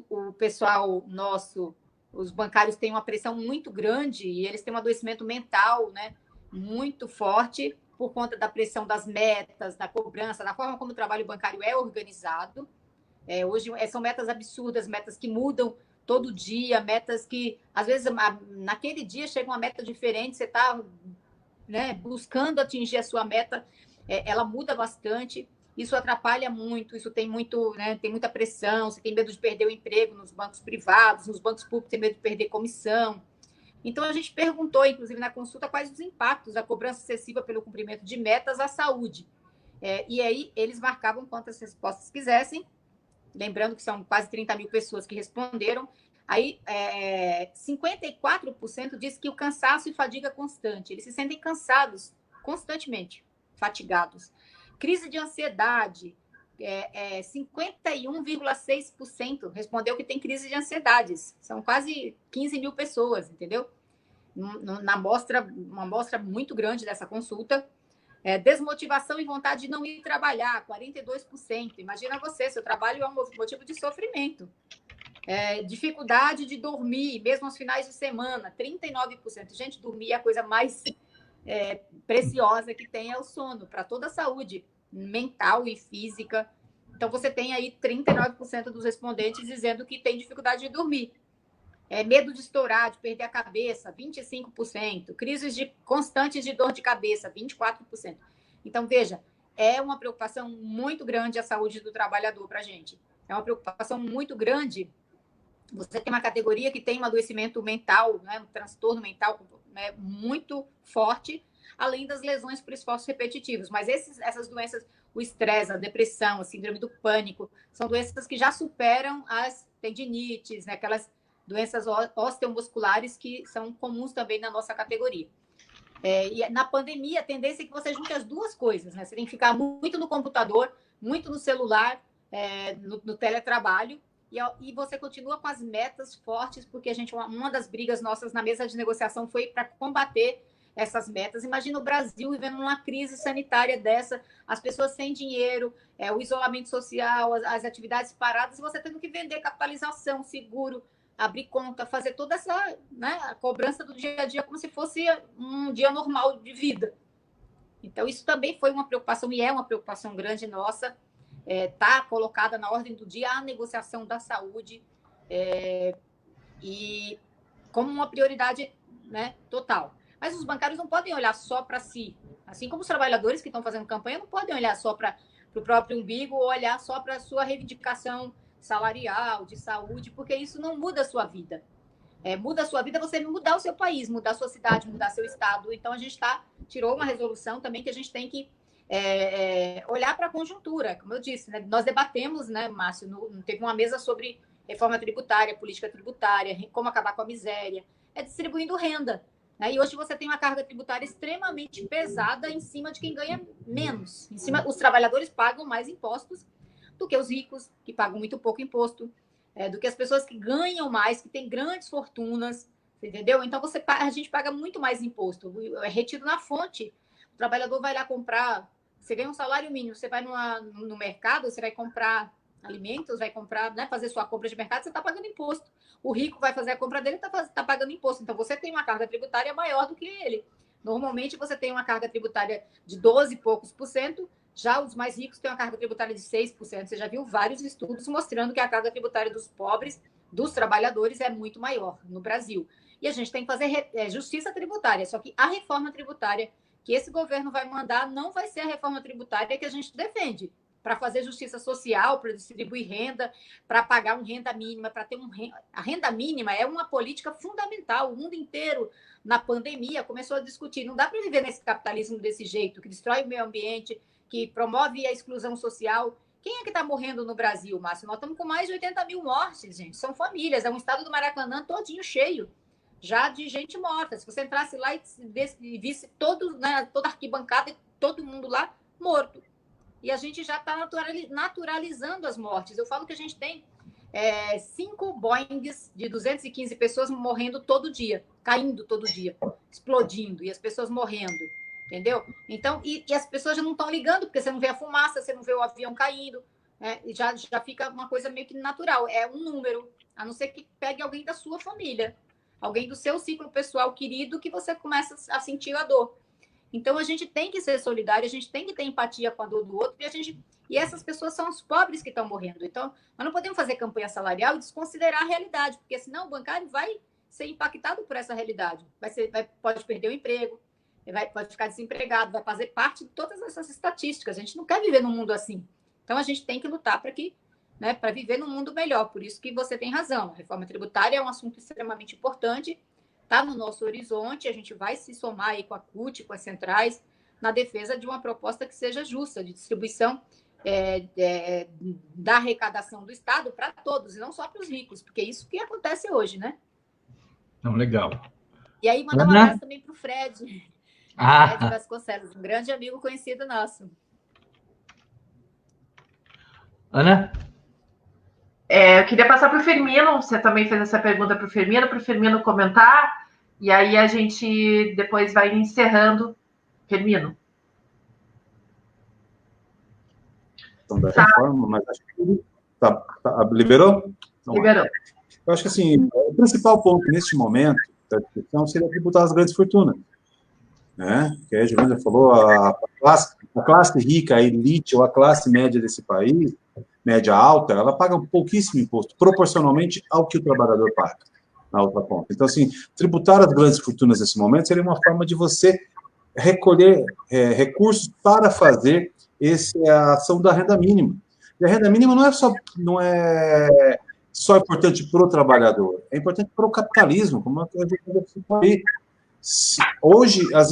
O pessoal nosso, os bancários têm uma pressão muito grande e eles têm um adoecimento mental, né, muito forte por conta da pressão das metas, da cobrança, da forma como o trabalho bancário é organizado. Hoje são metas absurdas, metas que mudam todo dia, metas que, às vezes, naquele dia chega uma meta diferente, você está, né, buscando atingir a sua meta, ela muda bastante, isso atrapalha muito, isso tem muito, né, tem muita pressão, você tem medo de perder o emprego nos bancos privados, nos bancos públicos tem medo de perder comissão. Então, a gente perguntou, inclusive, na consulta, quais os impactos da cobrança excessiva pelo cumprimento de metas à saúde. E aí, eles marcavam quantas respostas quisessem, lembrando que são quase 30 mil pessoas que responderam. Aí, 54% diz que o cansaço e fadiga constante. Eles se sentem cansados constantemente, fatigados. Crise de ansiedade, 51,6% respondeu que tem crise de ansiedades. São quase 15 mil pessoas, entendeu? Uma amostra muito grande dessa consulta. Desmotivação e vontade de não ir trabalhar, 42%. Imagina você, seu trabalho é um motivo de sofrimento. Dificuldade de dormir, mesmo aos finais de semana, 39%. Gente, dormir é a coisa mais preciosa que tem, é o sono, para toda a saúde mental e física. Então, você tem aí 39% dos respondentes dizendo que tem dificuldade de dormir. Medo de estourar, de perder a cabeça, 25%. Crises constantes de dor de cabeça, 24%. Então, veja, é uma preocupação muito grande a saúde do trabalhador para a gente. É uma preocupação muito grande. Você tem uma categoria que tem um adoecimento mental, né, um transtorno mental, né, muito forte, além das lesões por esforços repetitivos. Mas essas doenças, o estresse, a depressão, a síndrome do pânico, são doenças que já superam as tendinites, né, aquelas doenças osteomusculares que são comuns também na nossa categoria. E na pandemia, a tendência é que você junte as duas coisas, né? Você tem que ficar muito no computador, muito no celular, no teletrabalho, e você continua com as metas fortes, porque uma das brigas nossas na mesa de negociação foi para combater essas metas. Imagina o Brasil vivendo uma crise sanitária dessa, as pessoas sem dinheiro, o isolamento social, as atividades paradas, e você tendo que vender capitalização, seguro, abrir conta, fazer toda essa, né, a cobrança do dia a dia como se fosse um dia normal de vida. Então, isso também foi uma preocupação, e é uma preocupação grande nossa. Está colocada na ordem do dia a negociação da saúde, e como uma prioridade, né, total. Mas os bancários não podem olhar só para si, assim como os trabalhadores que estão fazendo campanha não podem olhar só para o próprio umbigo ou olhar só para a sua reivindicação salarial, de saúde, porque isso não muda a sua vida. Muda a sua vida você mudar o seu país, mudar a sua cidade, mudar seu estado. Então, a gente tirou uma resolução também que a gente tem que olhar para a conjuntura. Como eu disse, né? Nós debatemos, né, Márcio, teve uma mesa sobre reforma tributária, política tributária, como acabar com a miséria, distribuindo renda. Né? E hoje você tem uma carga tributária extremamente pesada em cima de quem ganha menos. Os trabalhadores pagam mais impostos do que os ricos, que pagam muito pouco imposto, do que as pessoas que ganham mais, que têm grandes fortunas, entendeu? Então, a gente paga muito mais imposto, é retido na fonte. O trabalhador vai lá comprar, você ganha um salário mínimo, você vai no mercado, você vai comprar alimentos, vai comprar, né, fazer sua compra de mercado, você está pagando imposto. O rico vai fazer a compra dele, está pagando imposto. Então, você tem uma carga tributária maior do que ele. Normalmente, você tem uma carga tributária de 12 e poucos por cento, já os mais ricos têm uma carga tributária de 6%. Você já viu vários estudos mostrando que a carga tributária dos pobres, dos trabalhadores, é muito maior no Brasil. E a gente tem que fazer justiça tributária. Só que a reforma tributária que esse governo vai mandar não vai ser a reforma tributária que a gente defende. para fazer justiça social, para distribuir renda, para pagar uma renda mínima, para ter a renda mínima é uma política fundamental. O mundo inteiro, na pandemia, começou a discutir. Não dá para viver nesse capitalismo desse jeito, que destrói o meio ambiente, que promove a exclusão social. Quem é que está morrendo no Brasil, Márcio? Nós estamos com mais de 80 mil mortes, gente. São famílias. É um estado do Maracanã todinho cheio, já de gente morta. Se você entrasse lá e visse toda a arquibancada e todo mundo lá morto. E a gente já está naturalizando as mortes. Eu falo que a gente tem 5 Boeings de 215 pessoas morrendo todo dia, caindo todo dia, explodindo, e as pessoas morrendo, entendeu? Então, e as pessoas já não estão ligando, porque você não vê a fumaça, você não vê o avião caindo, e já fica uma coisa meio que natural. É um número, a não ser que pegue alguém da sua família, alguém do seu ciclo pessoal querido, que você começa a sentir a dor. Então, a gente tem que ser solidário, a gente tem que ter empatia com a dor do outro, e essas pessoas são os pobres que estão morrendo. Então, nós não podemos fazer campanha salarial e desconsiderar a realidade, porque senão o bancário vai ser impactado por essa realidade. Pode perder o emprego, pode ficar desempregado, vai fazer parte de todas essas estatísticas. A gente não quer viver num mundo assim. Então, a gente tem que lutar para viver num mundo melhor. Por isso que você tem razão. A reforma tributária é um assunto extremamente importante, está no nosso horizonte, a gente vai se somar aí com a CUT, com as centrais, na defesa de uma proposta que seja justa, de distribuição da arrecadação do Estado para todos, e não só para os ricos, porque é isso que acontece hoje, né? Então, legal. E aí, mandar um abraço também para o Fred. Fred Vasconcelos, um grande amigo conhecido nosso. Ana? Eu queria passar para o Firmino, você também fez essa pergunta para o Firmino comentar, e aí a gente depois vai encerrando. Firmino. Então, da reforma, mas acho que liberou? Então, liberou. Eu acho que, assim, o principal ponto neste momento da discussão seria tributar as grandes fortunas, né? Que a Giovana falou, a classe rica, a elite ou a classe média desse país, média alta, ela paga um pouquíssimo imposto, proporcionalmente ao que o trabalhador paga, na outra ponta. Então, assim, tributar as grandes fortunas nesse momento seria uma forma de você recolher recursos para fazer a ação da renda mínima. E a renda mínima não é só importante para o trabalhador, é importante para o capitalismo, como a gente falou aí. Hoje, as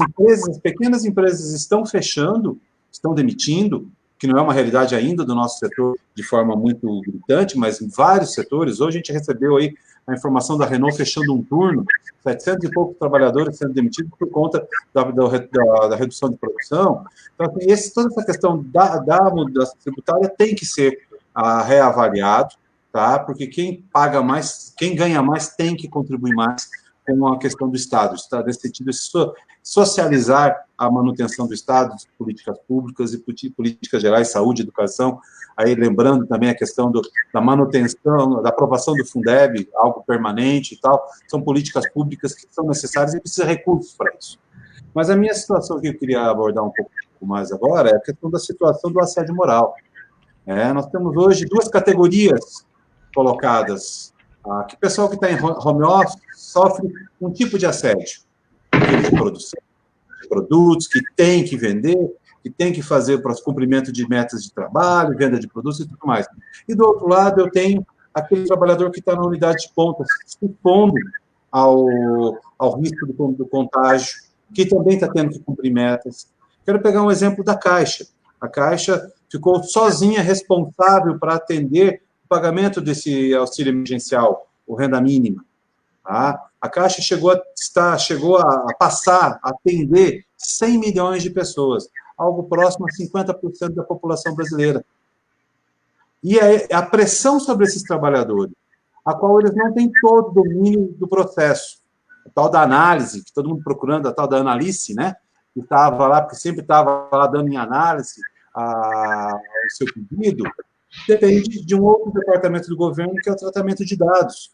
pequenas empresas estão fechando, estão demitindo, que não é uma realidade ainda do nosso setor de forma muito gritante, mas em vários setores. Hoje a gente recebeu aí a informação da Renault fechando um turno, 700 e poucos trabalhadores sendo demitidos por conta da redução de produção. Então, toda essa questão da mudança tributária tem que ser reavaliado, tá? Porque quem paga mais, quem ganha mais, tem que contribuir mais com a questão do Estado. Está nesse sentido, socializar a manutenção do Estado, de políticas públicas e políticas gerais, saúde, educação. Aí, lembrando também a questão da manutenção, da aprovação do Fundeb, algo permanente e tal, são políticas públicas que são necessárias e precisa de recursos para isso. Mas a minha situação que eu queria abordar um pouco mais agora é a questão da situação do assédio moral. Nós temos hoje 2 categorias colocadas. Que o pessoal que está em home office sofre um tipo de assédio, de produção de produtos, que tem que vender, que tem que fazer para o cumprimento de metas de trabalho, venda de produtos e tudo mais. E, do outro lado, eu tenho aquele trabalhador que está na unidade de ponta, se expondo ao risco do contágio, que também está tendo que cumprir metas. Quero pegar um exemplo da Caixa. A Caixa ficou sozinha responsável para atender o pagamento desse auxílio emergencial, o renda mínima. Tá? A Caixa chegou a passar a atender 100 milhões de pessoas, algo próximo a 50% da população brasileira. E a pressão sobre esses trabalhadores, a qual eles não têm todo o domínio do processo, a tal da análise, que todo mundo procurando, a tal da análise, né? Que estava lá, porque sempre estava lá dando em análise o seu pedido, depende de um outro departamento do governo, que é o tratamento de dados.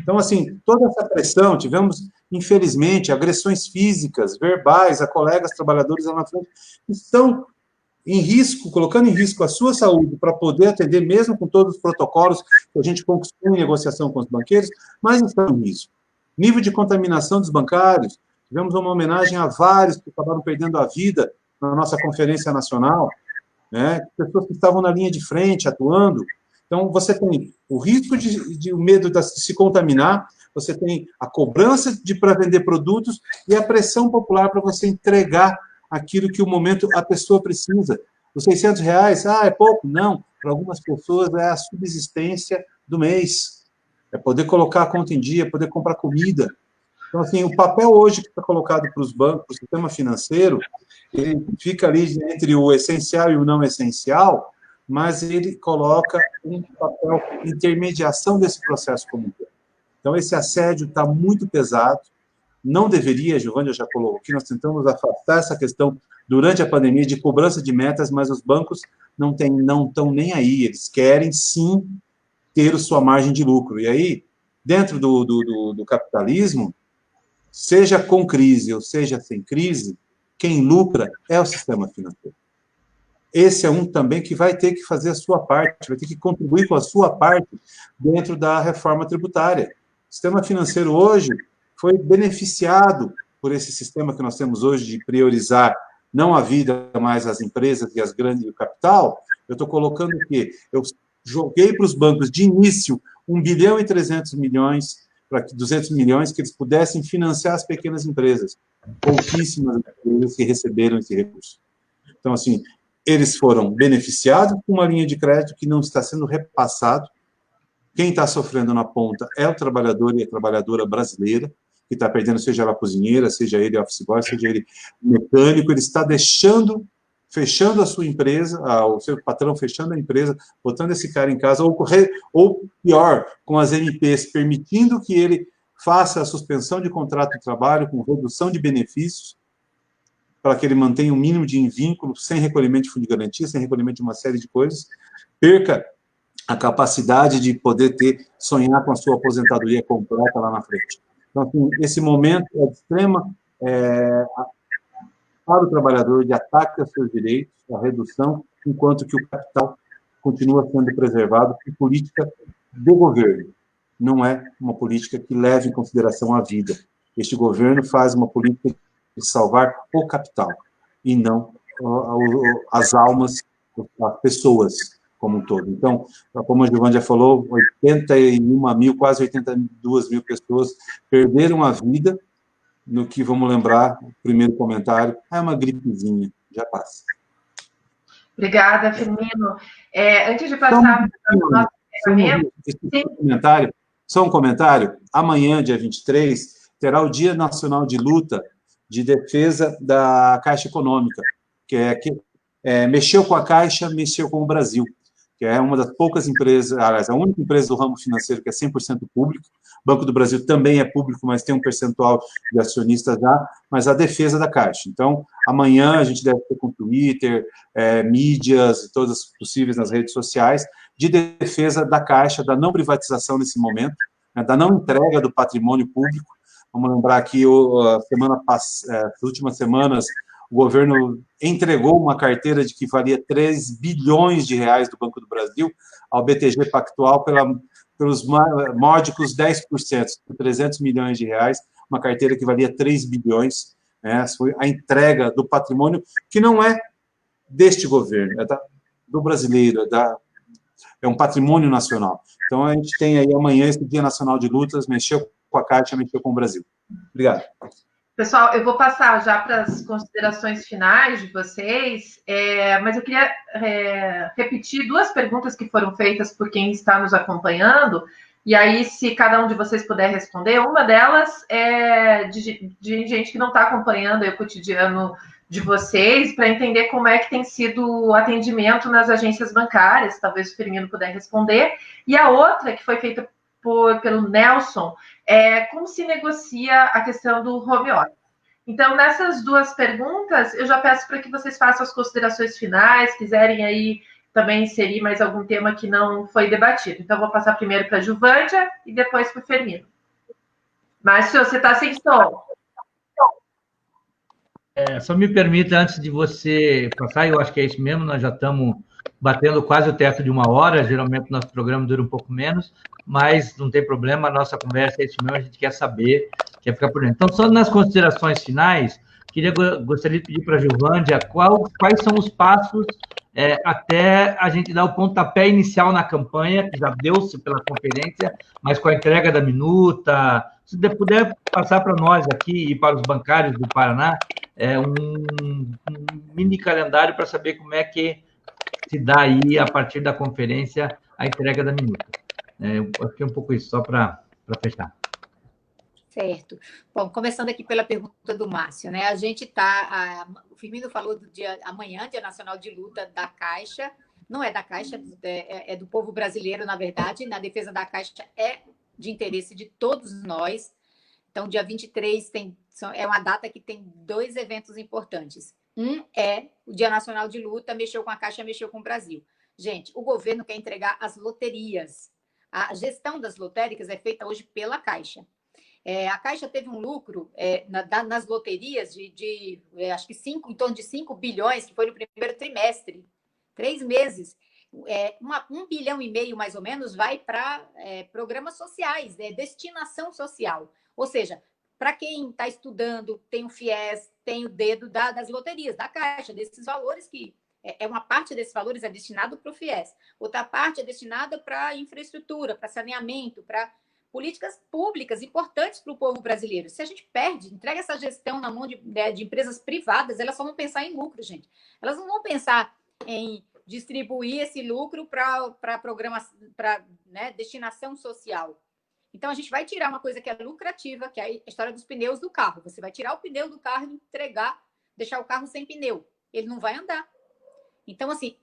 Então, assim, toda essa pressão, tivemos, infelizmente, agressões físicas, verbais, a colegas trabalhadores lá na frente, que estão em risco, colocando em risco a sua saúde para poder atender, mesmo com todos os protocolos que a gente conquistou em negociação com os banqueiros, mas estão em risco. Nível de contaminação dos bancários, tivemos uma homenagem a vários que acabaram perdendo a vida na nossa conferência nacional, né? Pessoas que estavam na linha de frente, atuando. Então, você tem o risco o medo de se contaminar, você tem a cobrança para vender produtos e a pressão popular para você entregar aquilo que o momento a pessoa precisa. Os R$600, é pouco? Não. Para algumas pessoas é a subsistência do mês. É poder colocar a conta em dia, poder comprar comida. Então, assim, o papel hoje que está colocado para os bancos, para o sistema financeiro, ele fica ali entre o essencial e o não essencial, mas ele coloca um papel de intermediação desse processo como um todo. Então, esse assédio está muito pesado, não deveria, Giovânia já colocou aqui, nós tentamos afastar essa questão durante a pandemia de cobrança de metas, mas os bancos não estão nem aí, eles querem sim ter sua margem de lucro. E aí, dentro do capitalismo, seja com crise ou seja sem crise, quem lucra é o sistema financeiro. Esse é um também que vai ter que fazer a sua parte, vai ter que contribuir com a sua parte dentro da reforma tributária. O sistema financeiro hoje foi beneficiado por esse sistema que nós temos hoje de priorizar não a vida, mas as empresas e as grandes e o capital. Eu estou colocando o quê? Eu joguei para os bancos de início 1,3 bilhão para 200 milhões que eles pudessem financiar as pequenas empresas. Pouquíssimas empresas que receberam esse recurso. Então, assim, eles foram beneficiados com uma linha de crédito que não está sendo repassado. Quem está sofrendo na ponta é o trabalhador e a trabalhadora brasileira, que está perdendo, seja ela cozinheira, seja ele office boy, seja ele mecânico, ele está fechando a sua empresa, o seu patrão fechando a empresa, botando esse cara em casa, ou pior, com as MPs, permitindo que ele faça a suspensão de contrato de trabalho com redução de benefícios, para que ele mantenha um mínimo de vínculo, sem recolhimento de fundo de garantia, sem recolhimento de uma série de coisas, perca a capacidade de poder sonhar com a sua aposentadoria completa lá na frente. Então, assim, esse momento é de extrema para o trabalhador de ataque aos seus direitos, a redução, enquanto que o capital continua sendo preservado por política do governo. Não é uma política que leve em consideração a vida. Este governo faz uma política de salvar o capital, e não as almas, as pessoas como um todo. Então, como a Giovânia já falou, 81 mil, quase 82 mil pessoas perderam a vida no que, vamos lembrar, o primeiro comentário, é uma gripezinha, já passa. Obrigada, Firmino. Antes de passar para o nosso encerramento... Só um comentário. Amanhã, dia 23, terá o Dia Nacional de Luta de Defesa da Caixa Econômica, que mexeu com a Caixa, mexeu com o Brasil, que é uma das poucas empresas, aliás, a única empresa do ramo financeiro que é 100% público. O Banco do Brasil também é público, mas tem um percentual de acionistas já, mas a defesa da Caixa. Então, amanhã a gente deve ter com Twitter, mídias, todas possíveis nas redes sociais, de defesa da Caixa, da não privatização nesse momento, né, da não entrega do patrimônio público. Vamos lembrar que as últimas semanas o governo entregou uma carteira de que valia 3 bilhões de reais do Banco do Brasil ao BTG Pactual pelos módicos 10%, 300 milhões de reais, uma carteira que valia 3 bilhões, né? Foi a entrega do patrimônio, que não é deste governo, é do brasileiro, é um patrimônio nacional. Então, a gente tem aí amanhã esse Dia Nacional de Lutas, mexeu com a Caixa, mexeu com o Brasil. Obrigado. Pessoal, eu vou passar já para as considerações finais de vocês, mas eu queria repetir duas perguntas que foram feitas por quem está nos acompanhando, e aí, se cada um de vocês puder responder, uma delas é de gente que não está acompanhando o cotidiano de vocês, para entender como é que tem sido o atendimento nas agências bancárias, talvez o Firmino puder responder, e a outra, que foi feita pelo Nelson, como se negocia a questão do home office. Então, nessas duas perguntas, eu já peço para que vocês façam as considerações finais, quiserem aí também inserir mais algum tema que não foi debatido. Então, vou passar primeiro para a Giovânia e depois para o Firmino. Márcio, você está sem som. Só me permita, antes de você passar, eu acho que é isso mesmo, nós já estamos batendo quase o teto de 1 hora, geralmente o nosso programa dura um pouco menos, mas não tem problema, a nossa conversa é isso mesmo, a gente quer saber, quer ficar por dentro. Então, só nas considerações finais, gostaria de pedir para a Giovânia quais são os passos até a gente dar o pontapé inicial na campanha, que já deu-se pela conferência, mas com a entrega da minuta. Se você puder passar para nós aqui e para os bancários do Paraná, um mini calendário para saber como é que se dá aí, a partir da conferência, a entrega da minuta. Eu acho que é um pouco isso, só para fechar. Certo. Bom, começando aqui pela pergunta do Márcio, né? A gente está. O Firmino falou do dia amanhã, Dia Nacional de Luta da Caixa. Não é da Caixa, é do povo brasileiro, na verdade. Na defesa da Caixa é de interesse de todos nós. Então, dia 23 é uma data que tem 2 eventos importantes. Um é o Dia Nacional de Luta, mexeu com a Caixa, mexeu com o Brasil. Gente, o governo quer entregar as loterias. A gestão das lotéricas é feita hoje pela Caixa. A Caixa teve um lucro nas loterias de acho que em torno de 5 bilhões, que foi no primeiro trimestre, 3 meses. 1,5 bilhão, mais ou menos, vai para programas sociais, destinação social. Ou seja, para quem está estudando, tem o FIES, tem o dedo das loterias, da Caixa, desses valores que... uma parte desses valores é destinado para o FIES, outra parte é destinada para infraestrutura, para saneamento, para políticas públicas importantes para o povo brasileiro. Se a gente entrega essa gestão na mão de empresas privadas, elas só vão pensar em lucro, gente. Elas não vão pensar em distribuir esse lucro para programas, para destinação social. Então, a gente vai tirar uma coisa que é lucrativa, que é a história dos pneus do carro. Você vai tirar o pneu do carro e deixar o carro sem pneu. Ele não vai andar. Então, assim,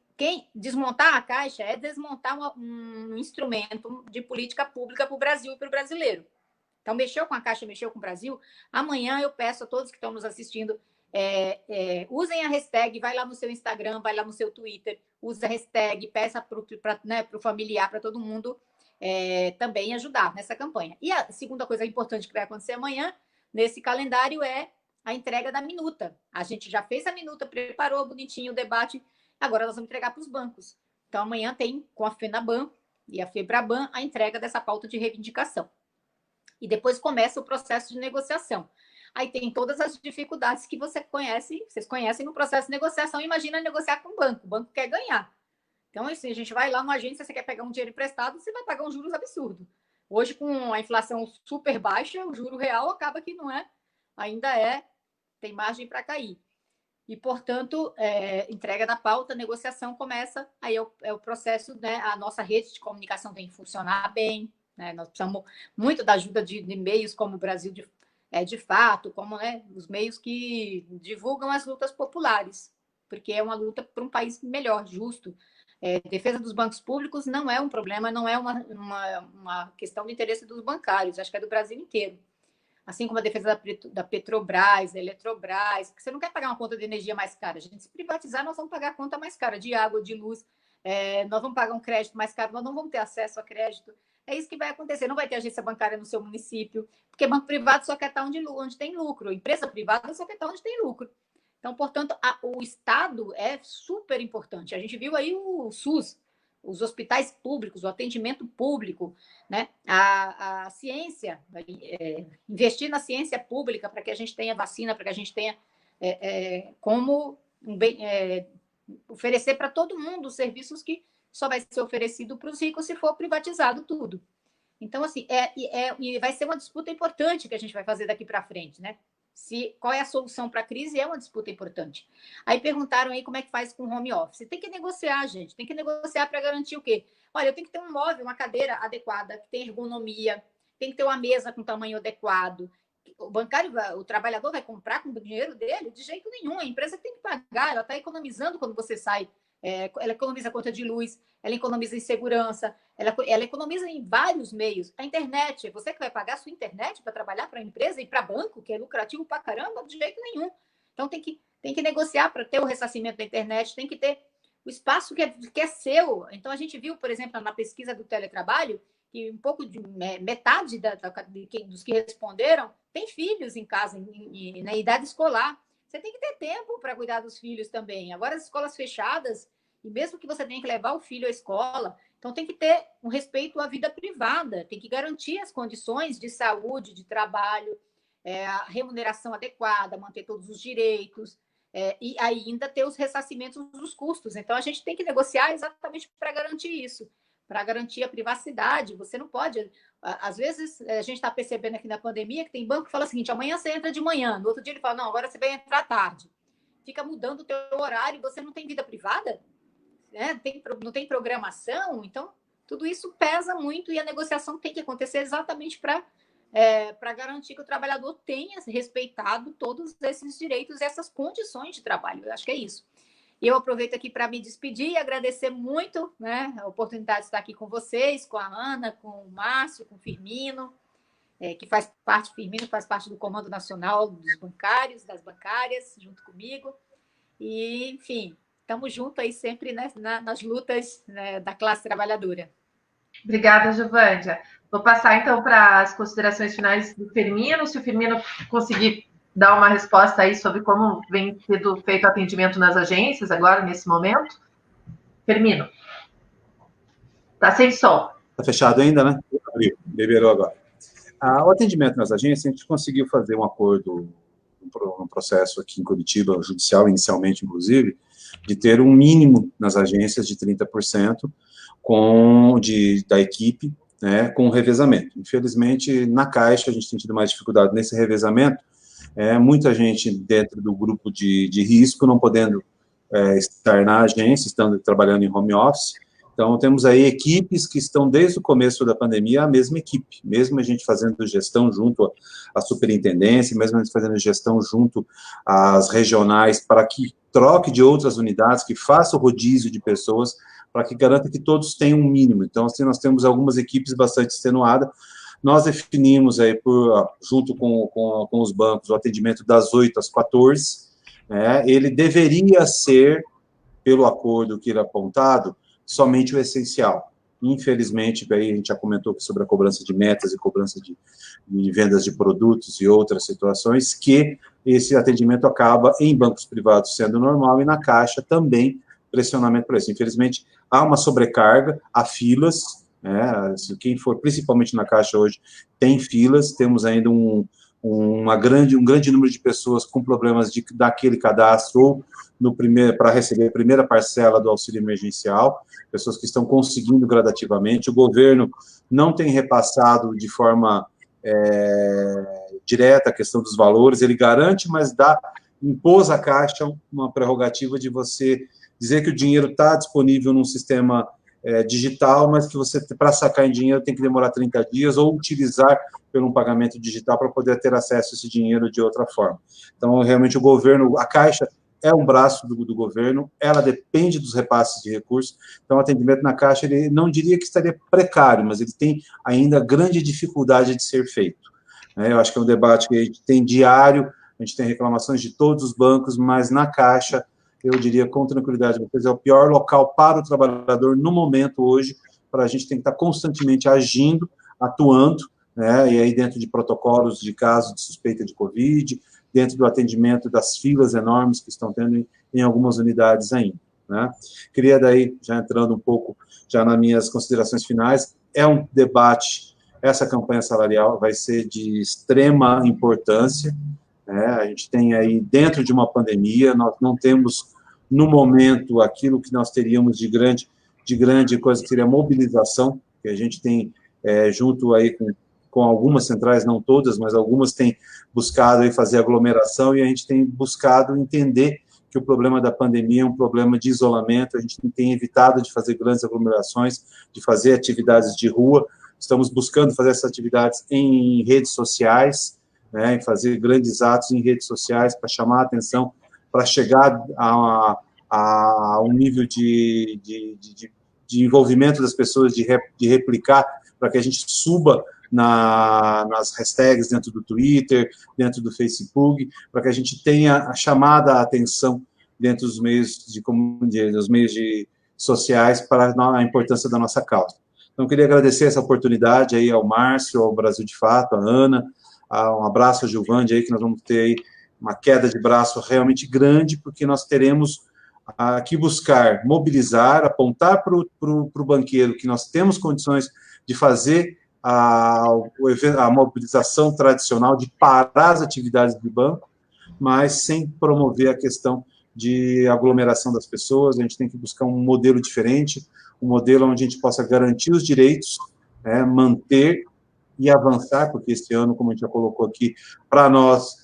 desmontar a Caixa é desmontar um instrumento de política pública para o Brasil e para o brasileiro. Então, mexeu com a Caixa, mexeu com o Brasil. Amanhã eu peço a todos que estão nos assistindo, usem a hashtag, vai lá no seu Instagram, vai lá no seu Twitter, use a hashtag, peça para o familiar, para todo mundo também ajudar nessa campanha. E a segunda coisa importante que vai acontecer amanhã, nesse calendário, é a entrega da minuta. A gente já fez a minuta, preparou bonitinho o debate. Agora nós vamos entregar para os bancos. Então, amanhã tem, com a FENABAN e a FEBRABAN, a entrega dessa pauta de reivindicação. E depois começa o processo de negociação. Aí tem todas as dificuldades que vocês conhecem no processo de negociação. Imagina negociar com o banco. O banco quer ganhar. Então, assim, a gente vai lá numa agência, você quer pegar um dinheiro emprestado, você vai pagar um juros absurdo. Hoje, com a inflação super baixa, o juro real acaba que não é, tem margem para cair. E, portanto, entrega da pauta, negociação começa, aí é o processo, né? A nossa rede de comunicação tem que funcionar bem, né? Nós precisamos muito da ajuda de meios como o Brasil de Fato, como os meios que divulgam as lutas populares, porque é uma luta por um país melhor, justo. Defesa dos bancos públicos não é um problema, não é uma questão de interesse dos bancários, acho que é do Brasil inteiro. Assim como a defesa da Petrobras, da Eletrobras, porque você não quer pagar uma conta de energia mais cara. A gente, se privatizar, nós vamos pagar a conta mais cara de água, de luz, nós vamos pagar um crédito mais caro, nós não vamos ter acesso a crédito. É isso que vai acontecer. Não vai ter agência bancária no seu município, porque banco privado só quer estar onde tem lucro, empresa privada só quer estar onde tem lucro. Então, portanto, o Estado é super importante. A gente viu aí o SUS, os hospitais públicos, o atendimento público, né? A ciência, investir na ciência pública para que a gente tenha vacina, para que a gente tenha como oferecer para todo mundo os serviços que só vai ser oferecido para os ricos se for privatizado tudo. Então, assim, e vai ser uma disputa importante que a gente vai fazer daqui para frente, né? Qual é a solução para a crise é uma disputa importante. Aí perguntaram aí como é que faz com home office. Tem que negociar, gente. Tem que negociar para garantir o quê? Olha, eu tenho que ter um móvel, uma cadeira adequada, que tem ergonomia, tem que ter uma mesa com tamanho adequado. O bancário, o trabalhador vai comprar com o dinheiro dele? De jeito nenhum. A empresa tem que pagar, ela está economizando quando você sai. Ela economiza a conta de luz, ela economiza em segurança, ela economiza em vários meios. A internet, você que vai pagar a sua internet para trabalhar para a empresa e para banco, que é lucrativo para caramba, de jeito nenhum. Então, tem que negociar para ter o ressarcimento da internet, tem que ter o espaço que é seu. Então, a gente viu, por exemplo, na pesquisa do teletrabalho, que um pouco de metade dos que responderam tem filhos em casa, na idade escolar. Você tem que ter tempo para cuidar dos filhos também. Agora, as escolas fechadas, e mesmo que você tenha que levar o filho à escola, então tem que ter um respeito à vida privada, tem que garantir as condições de saúde, de trabalho, a remuneração adequada, manter todos os direitos. e ainda ter os ressarcimentos dos custos. Então, a gente tem que negociar exatamente para garantir isso, para garantir a privacidade. Você não pode... Às vezes, a gente está percebendo aqui na pandemia que tem banco que fala o seguinte, amanhã você entra de manhã, no outro dia ele fala, não, agora você vai entrar à tarde. Fica mudando o teu horário, você não tem vida privada, né? Não tem programação, então tudo isso pesa muito e a negociação tem que acontecer exatamente para garantir que o trabalhador tenha respeitado todos esses direitos e essas condições de trabalho. Eu acho que é isso. E eu aproveito aqui para me despedir e agradecer muito, né, a oportunidade de estar aqui com vocês, com a Ana, com o Márcio, com o Firmino, que Firmino faz parte do Comando Nacional dos Bancários, das bancárias, junto comigo. E, enfim, estamos juntos aí sempre, né, nas lutas, né, da classe trabalhadora. Obrigada, Juvândia. Vou passar, então, para as considerações finais do Firmino. Se o Firmino conseguir dar uma resposta aí sobre como vem sendo feito o atendimento nas agências agora, nesse momento. Firmino. Está sem som. Está fechado ainda, né? Abriu, liberou agora. O atendimento nas agências, a gente conseguiu fazer um acordo, um processo aqui em Curitiba, judicial, inicialmente, inclusive, de ter um mínimo nas agências de 30% da equipe, né, com revezamento. Infelizmente, na Caixa, a gente tem tido mais dificuldade nesse revezamento, muita gente dentro do grupo de risco, não podendo estar na agência, estando trabalhando em home office. Então, temos aí equipes que estão desde o começo da pandemia, a mesma equipe, mesmo a gente fazendo gestão junto à superintendência, mesmo a gente fazendo gestão junto às regionais, para que troque de outras unidades, que faça o rodízio de pessoas, para que garanta que todos tenham um mínimo. Então, assim, nós temos algumas equipes bastante extenuadas. Nós definimos aí, junto com os bancos, o atendimento das 8 às 14, ele deveria ser, pelo acordo que era apontado, somente o essencial. Infelizmente, aí a gente já comentou sobre a cobrança de metas e cobrança de vendas de produtos e outras situações, que esse atendimento acaba em bancos privados sendo normal e na Caixa também pressionamento por isso. Infelizmente, há uma sobrecarga, há filas, quem for, principalmente na Caixa hoje, tem filas, temos ainda um grande número de pessoas com problemas daquele cadastro ou para receber a primeira parcela do auxílio emergencial, pessoas que estão conseguindo gradativamente. O governo não tem repassado de forma direta a questão dos valores, ele garante, mas impôs à Caixa uma prerrogativa de você dizer que o dinheiro está disponível num sistema digital, mas que você, para sacar em dinheiro, tem que demorar 30 dias ou utilizar por um pagamento digital para poder ter acesso a esse dinheiro de outra forma. Então, realmente, o governo, a Caixa é um braço do governo, ela depende dos repasses de recursos, então o atendimento na Caixa, ele não diria que estaria precário, mas ele tem ainda grande dificuldade de ser feito. Eu acho que é um debate que a gente tem diário, a gente tem reclamações de todos os bancos, mas na Caixa, eu diria com tranquilidade, é o pior local para o trabalhador no momento hoje, para a gente tem que estar constantemente agindo, atuando, e aí dentro de protocolos de casos de suspeita de Covid, dentro do atendimento das filas enormes que estão tendo em algumas unidades ainda. Queria daí, já entrando um pouco já nas minhas considerações finais, é um debate, essa campanha salarial vai ser de extrema importância, a gente tem aí, dentro de uma pandemia, nós não temos, no momento, aquilo que nós teríamos de grande coisa, que seria a mobilização, que a gente tem junto aí com algumas centrais, não todas, mas algumas têm buscado aí fazer aglomeração, e a gente tem buscado entender que o problema da pandemia é um problema de isolamento, a gente tem evitado de fazer grandes aglomerações, de fazer atividades de rua, estamos buscando fazer essas atividades em redes sociais, em fazer grandes atos em redes sociais para chamar a atenção, para chegar a um nível de envolvimento das pessoas, de replicar, para que a gente suba nas hashtags dentro do Twitter, dentro do Facebook, para que a gente tenha a chamada atenção dentro dos meios sociais para a importância da nossa causa. Então, eu queria agradecer essa oportunidade aí ao Márcio, ao Brasil de Fato, à Ana, um abraço a Juvândia aí, que nós vamos ter aí uma queda de braço realmente grande, porque nós teremos que buscar mobilizar, apontar para o banqueiro que nós temos condições de fazer a mobilização tradicional, de parar as atividades do banco, mas sem promover a questão de aglomeração das pessoas. A gente tem que buscar um modelo diferente, um modelo onde a gente possa garantir os direitos, manter e avançar, porque esse ano, como a gente já colocou aqui, para nós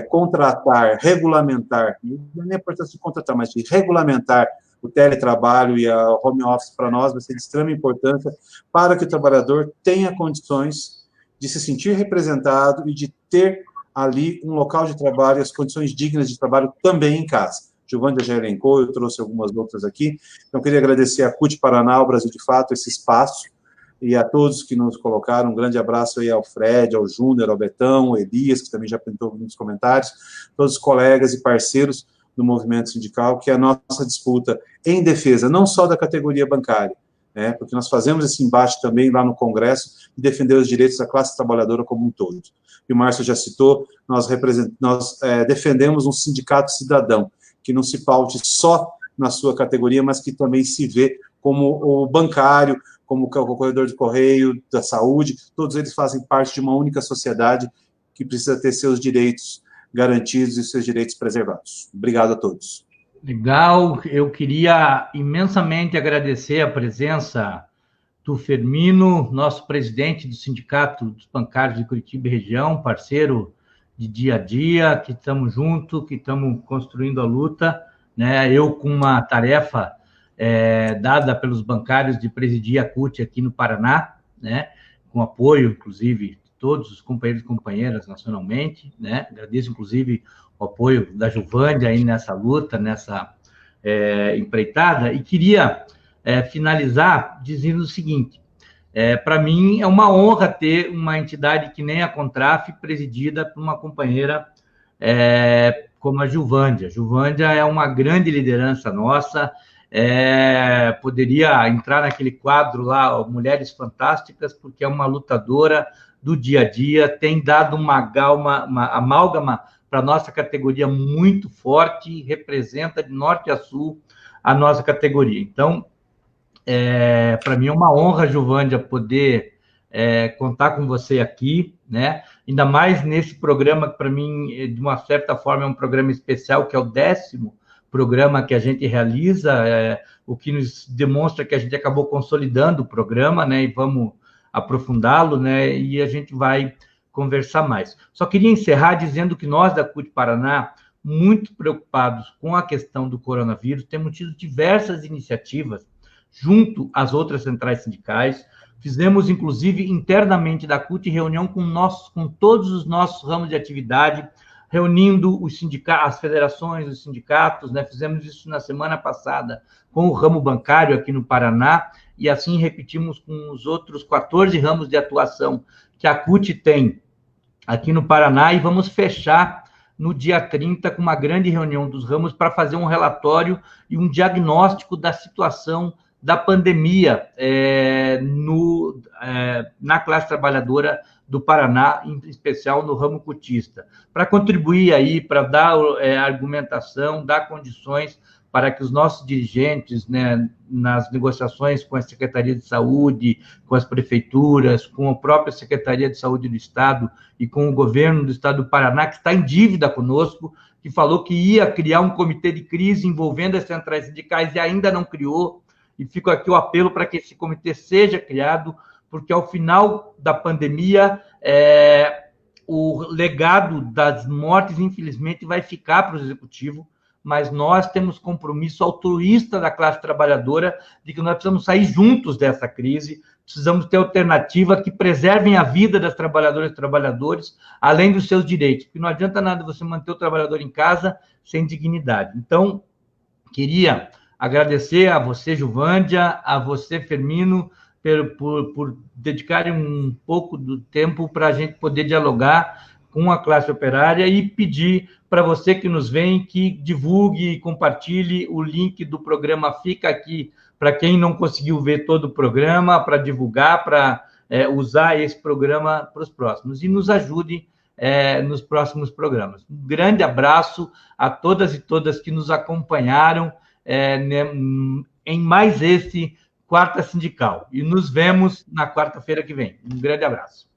contratar, regulamentar, não é a importância de contratar, mas de regulamentar o teletrabalho e a home office para nós vai ser de extrema importância para que o trabalhador tenha condições de se sentir representado e de ter ali um local de trabalho, as condições dignas de trabalho também em casa. Giovândia já elencou, eu trouxe algumas outras aqui. Então, queria agradecer a CUT Paraná, ao Brasil de Fato, esse espaço, e a todos que nos colocaram. Um grande abraço aí ao Fred, ao Júnior, ao Betão, ao Elias, que também já apresentou nos comentários, todos os colegas e parceiros do movimento sindical, que é a nossa disputa em defesa, não só da categoria bancária, porque nós fazemos esse embate também lá no Congresso e defender os direitos da classe trabalhadora como um todo. E o Márcio já citou, nós defendemos um sindicato cidadão, que não se paute só na sua categoria, mas que também se vê como o bancário, como o corredor de correio, da saúde, todos eles fazem parte de uma única sociedade que precisa ter seus direitos garantidos e seus direitos preservados. Obrigado a todos. Legal, eu queria imensamente agradecer a presença do Firmino, nosso presidente do Sindicato dos Bancários de Curitiba e região, parceiro de dia a dia, que estamos juntos, que estamos construindo a luta, eu com uma tarefa dada pelos bancários de presidir a CUT aqui no Paraná, com apoio, inclusive, de todos os companheiros e companheiras nacionalmente, agradeço, inclusive, o apoio da Giovândia aí nessa luta, nessa empreitada, e queria finalizar dizendo o seguinte, para mim é uma honra ter uma entidade que nem a Contraf presidida por uma companheira como a Giovândia. A Giovândia é uma grande liderança nossa, poderia entrar naquele quadro lá, Mulheres Fantásticas, porque é uma lutadora do dia a dia, tem dado uma amálgama para a nossa categoria muito forte, representa de norte a sul a nossa categoria. Então, para mim é uma honra, Giovândia, poder contar com você aqui, ainda mais nesse programa que, para mim, de uma certa forma, é um programa especial, que é o 10º programa que a gente realiza, o que nos demonstra que a gente acabou consolidando o programa, e vamos aprofundá-lo, e a gente vai conversar mais. Só queria encerrar dizendo que nós, da CUT Paraná, muito preocupados com a questão do coronavírus, temos tido diversas iniciativas junto às outras centrais sindicais, fizemos, inclusive, internamente da CUT, reunião com todos os nossos ramos de atividade, reunindo os sindicatos, as federações, os sindicatos, fizemos isso na semana passada com o ramo bancário aqui no Paraná, e assim repetimos com os outros 14 ramos de atuação que a CUT tem aqui no Paraná, e vamos fechar no dia 30 com uma grande reunião dos ramos para fazer um relatório e um diagnóstico da situação da pandemia na classe trabalhadora do Paraná, em especial no ramo cutista, para contribuir aí, para dar argumentação, dar condições para que os nossos dirigentes, nas negociações com a Secretaria de Saúde, com as prefeituras, com a própria Secretaria de Saúde do Estado e com o governo do Estado do Paraná, que está em dívida conosco, que falou que ia criar um comitê de crise envolvendo as centrais sindicais e ainda não criou, e fica aqui o apelo para que esse comitê seja criado, porque ao final da pandemia, o legado das mortes, infelizmente, vai ficar para o Executivo, mas nós temos compromisso altruísta da classe trabalhadora de que nós precisamos sair juntos dessa crise, precisamos ter alternativa que preservem a vida das trabalhadoras e trabalhadores, além dos seus direitos, porque não adianta nada você manter o trabalhador em casa sem dignidade. Então, queria agradecer a você, Giovândia, a você, Firmino, por dedicarem um pouco do tempo para a gente poder dialogar com a classe operária e pedir para você que nos vem que divulgue e compartilhe o link do programa Fica Aqui, para quem não conseguiu ver todo o programa, para divulgar, para usar esse programa para os próximos. E nos ajude nos próximos programas. Um grande abraço a todas e todas que nos acompanharam em mais esse Quarta Sindical. E nos vemos na quarta-feira que vem. Um grande abraço.